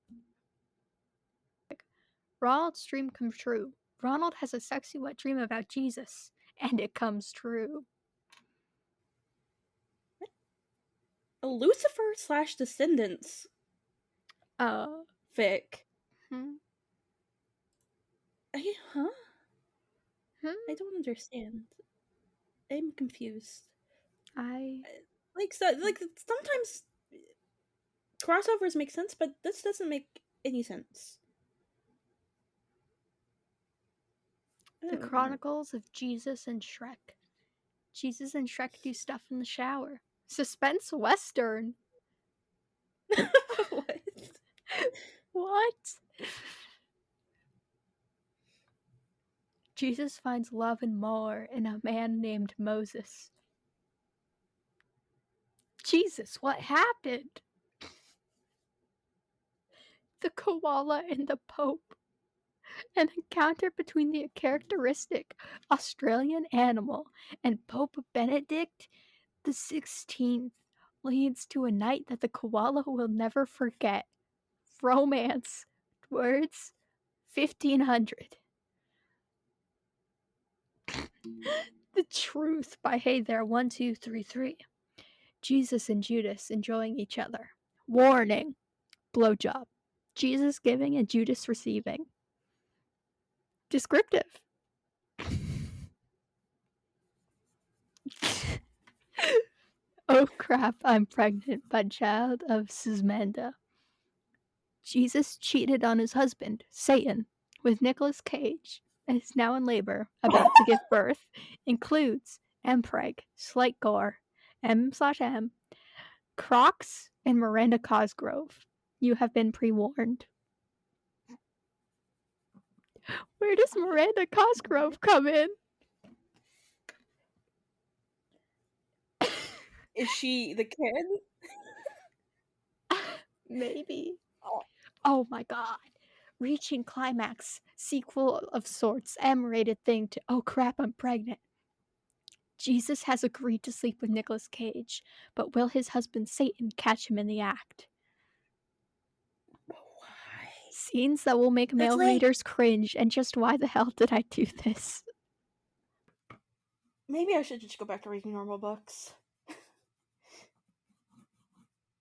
Ronald's dream comes true. Ronald has a sexy wet dream about Jesus, and it comes true. A Lucifer / Descendants fic. Huh? I don't understand. I'm confused. Sometimes crossovers make sense, but this doesn't make any sense. The Chronicles of Jesus and Shrek. Jesus and Shrek do stuff in the shower. Suspense Western. What? What? Jesus finds love and more in a man named Moses. Jesus, what happened? The koala and the Pope. An encounter between the characteristic Australian animal and Pope Benedict XVI leads to a night that the koala will never forget. Romance. Words 1500. The Truth by Hey There 1233. Jesus and Judas enjoying each other. Warning. Blowjob. Jesus giving and Judas receiving. Descriptive. Oh crap, I'm pregnant by child of Sismanda. Jesus cheated on his husband, Satan, with Nicolas Cage, and is now in labor, about to give birth. Includes Mpreg, slight gore, M/M, Crocs, and Miranda Cosgrove. You have been pre-warned. Where does Miranda Cosgrove come in? Is she the kid? Maybe. Oh my god. Reaching climax, sequel of sorts, M-rated thing to oh crap, I'm pregnant. Jesus has agreed to sleep with Nicolas Cage, but will his husband Satan catch him in the act? Why? Scenes that will make male readers cringe, and just why the hell did I do this? Maybe I should just go back to reading normal books.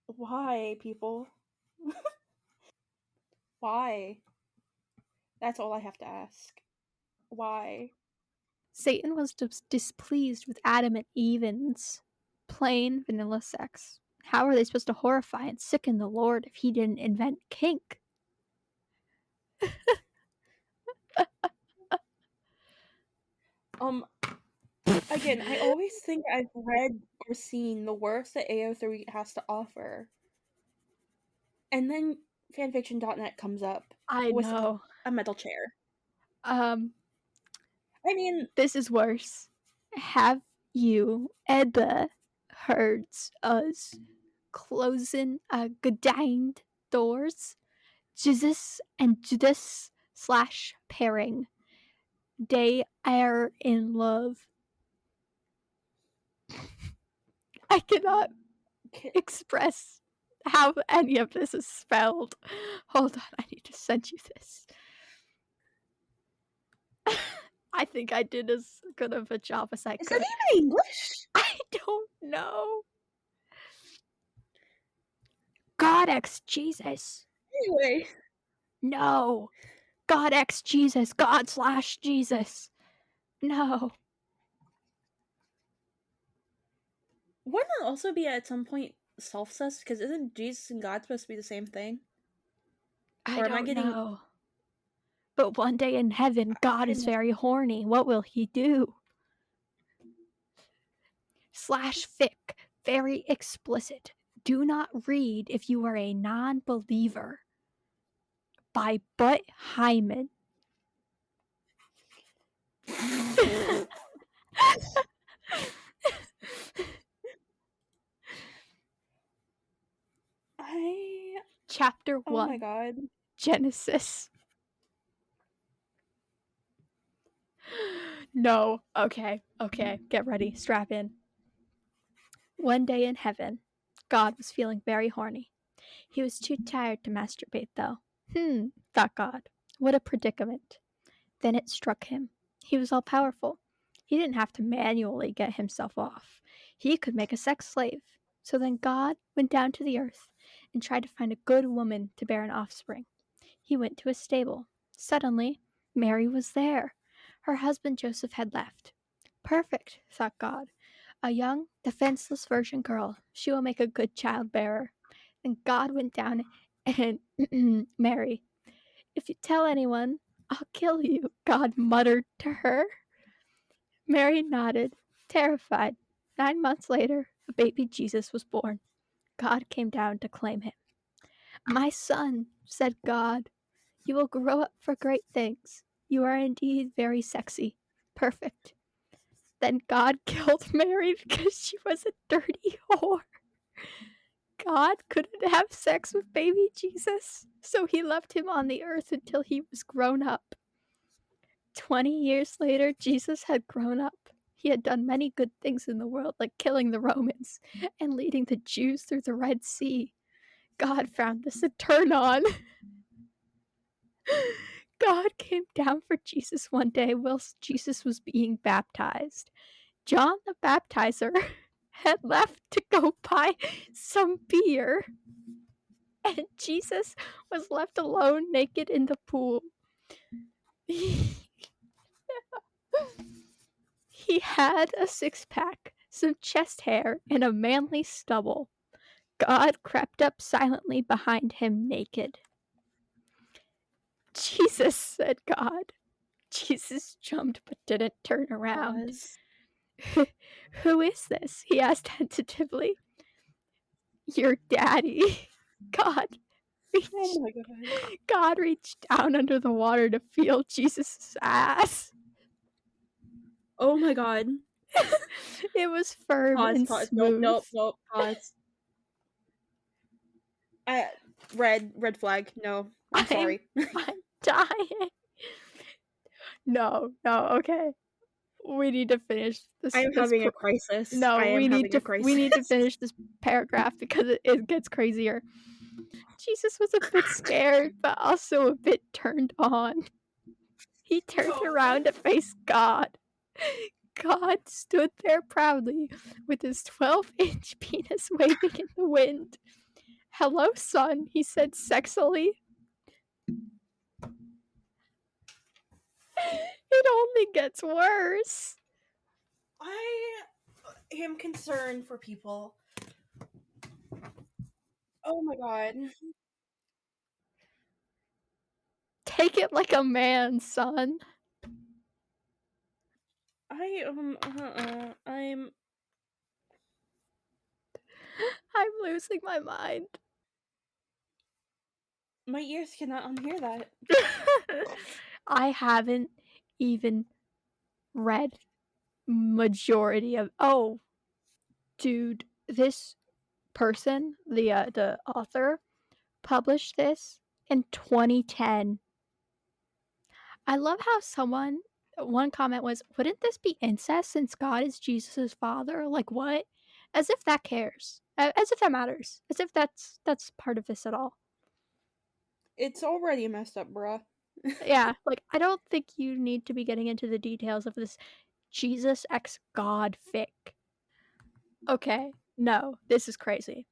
Why, people? Why? That's all I have to ask. Why? Satan was displeased with Adam and Eve's plain vanilla sex. How are they supposed to horrify and sicken the Lord if he didn't invent kink? Again, I always think I've read or seen the worst that AO3 has to offer. And then fanfiction.net comes up with a metal chair. I mean, this is worse. Have you ever heard us closing goddamned doors? Jesus and Judas / pairing. They are in love. I cannot express how any of this is spelled. Hold on, I need to send you this. I think I did as good of a job as I could. Is it even English? I don't know. God X Jesus. Anyway. No. God X Jesus. God / Jesus. No. Wouldn't it also be at some point self-cessed? Because isn't Jesus and God supposed to be the same thing? I don't know. But one day in heaven, God is very horny. What will he do? /fic. Very explicit. Do not read if you are a non-believer. By Butt Hyman. Chapter Oh my 1, god. Genesis. No. Okay, get ready, strap in. One day in heaven, God was feeling very horny. He was too tired to masturbate, though. Thought God. What a predicament. Then it struck him. He was all powerful. He didn't have to manually get himself off. He could make a sex slave. So then God went down to the earth and tried to find a good woman to bear an offspring. He went to a stable. Suddenly, Mary was there. Her husband Joseph had left. Perfect, thought God. A young, defenseless virgin girl. She will make a good child bearer. Then God went down and Mary, if you tell anyone, I'll kill you, God muttered to her. Mary nodded, terrified. 9 months later, a baby Jesus was born. God came down to claim him. My son, said God, you will grow up for great things. You are indeed very sexy. Perfect. Then God killed Mary because she was a dirty whore. God couldn't have sex with baby Jesus, so he left him on the earth until he was grown up. 20 years later, Jesus had grown up. He had done many good things in the world, like killing the Romans and leading the Jews through the Red Sea. God found this a turn on. God came down for Jesus one day whilst Jesus was being baptized. John the Baptizer had left to go buy some beer, and Jesus was left alone naked in the pool. He had a six-pack, some chest hair, and a manly stubble. God crept up silently behind him naked. Jesus, said God. Jesus jumped but didn't turn around. Pause. Who is this? He asked tentatively. Your daddy. God Oh my god. God reached down under the water to feel Jesus' ass. Oh my god. It was firm and Pause. smooth. Nope. Pause. Red flag. No. I'm sorry. I'm dying. No, okay. We need to finish this. I am having a crisis. No, I am we need having a to crisis. finish this paragraph because it gets crazier. Jesus was a bit scared, but also a bit turned on. He turned around to face God. God stood there proudly with his 12-inch penis waving in the wind. Hello, son, he said sexily. It only gets worse. I am concerned for people. Oh my god. Take it like a man, son. I'm I'm losing my mind. my ears cannot unhear that. I haven't even read majority of. Oh, dude, this person, the author, published this in 2010. I love how one comment was, "Wouldn't this be incest since God is Jesus' father?" Like what? As if that cares. As if that matters. As if that's part of this at all. It's already messed up, bruh. Yeah, like I don't think you need to be getting into the details of this Jesus X God fic. Okay, no, this is crazy.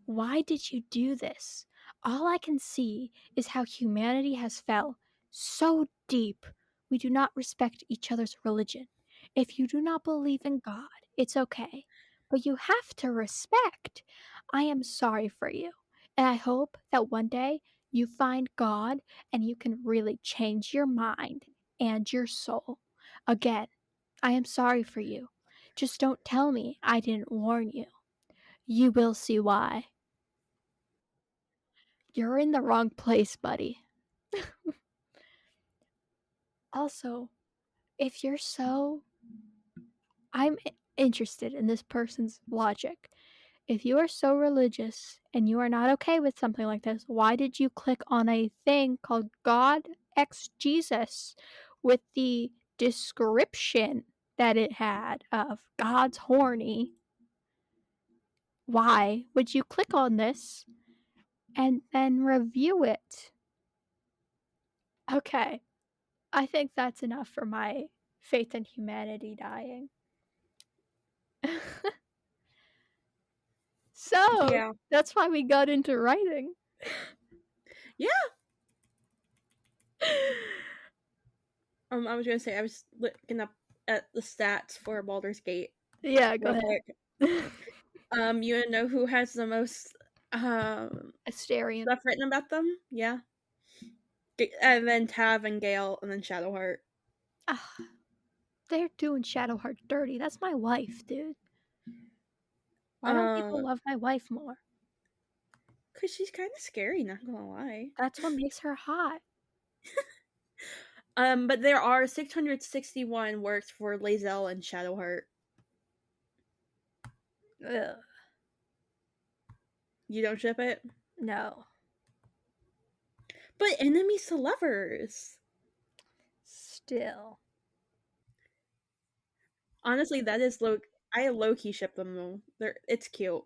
Why did you do this? All I can see is how humanity has fell so deep we do not respect each other's religion. If you do not believe in God, it's okay, but you have to respect. I am sorry for you, and I hope that one day you find God and you can really change your mind and your soul. Again, I am sorry for you. Just don't tell me I didn't warn you. You will see why. You're in the wrong place, buddy. Also, if you're so. I'm interested in this person's logic. If you are so religious and you are not okay with something like this, why did you click on a thing called God X Jesus with the description that it had of God's horny? Why would you click on this and then review it? Okay, I think that's enough for my faith in humanity dying. So, Yeah. that's why we got into writing. Yeah. I was gonna say I was looking up at the stats for Baldur's Gate Yeah, go real ahead. quick. You wanna know who has the most Asterion. stuff written about them? Yeah. And then Tav and Gale and then Shadowheart. Ah, they're doing Shadowheart dirty. That's my wife, dude. Why don't people Uh, love my wife more? cause she's kind of scary, not gonna lie. That's what makes her hot. But there are 661 works for Lae'zel and Shadowheart. Ugh, You don't ship it? no. But enemies to lovers. Still. Honestly, that is I low key ship them though. It's cute.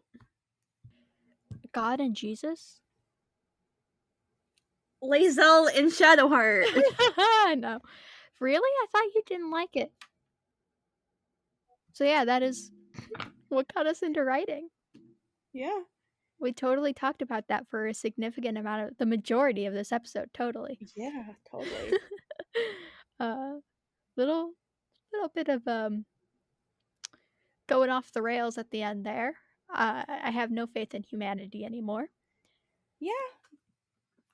God and Jesus? Lae'zel and Shadowheart. No. Really? I thought you didn't like it. So yeah, that is what got us into writing. Yeah. We totally talked about that for a significant amount of the majority of this episode, totally. Yeah, totally. uh little bit of going off the rails at the end there. I have no faith in humanity anymore. Yeah.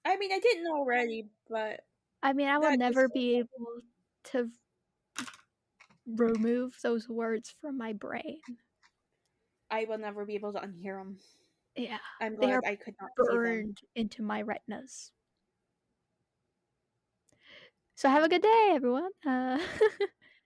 I mean, I didn't already, but I mean, I will that never just be able to remove those words from my brain. I will never be able to unhear them. Yeah, I'm they glad are I could not see them. burned into my retinas. So have a good day, everyone.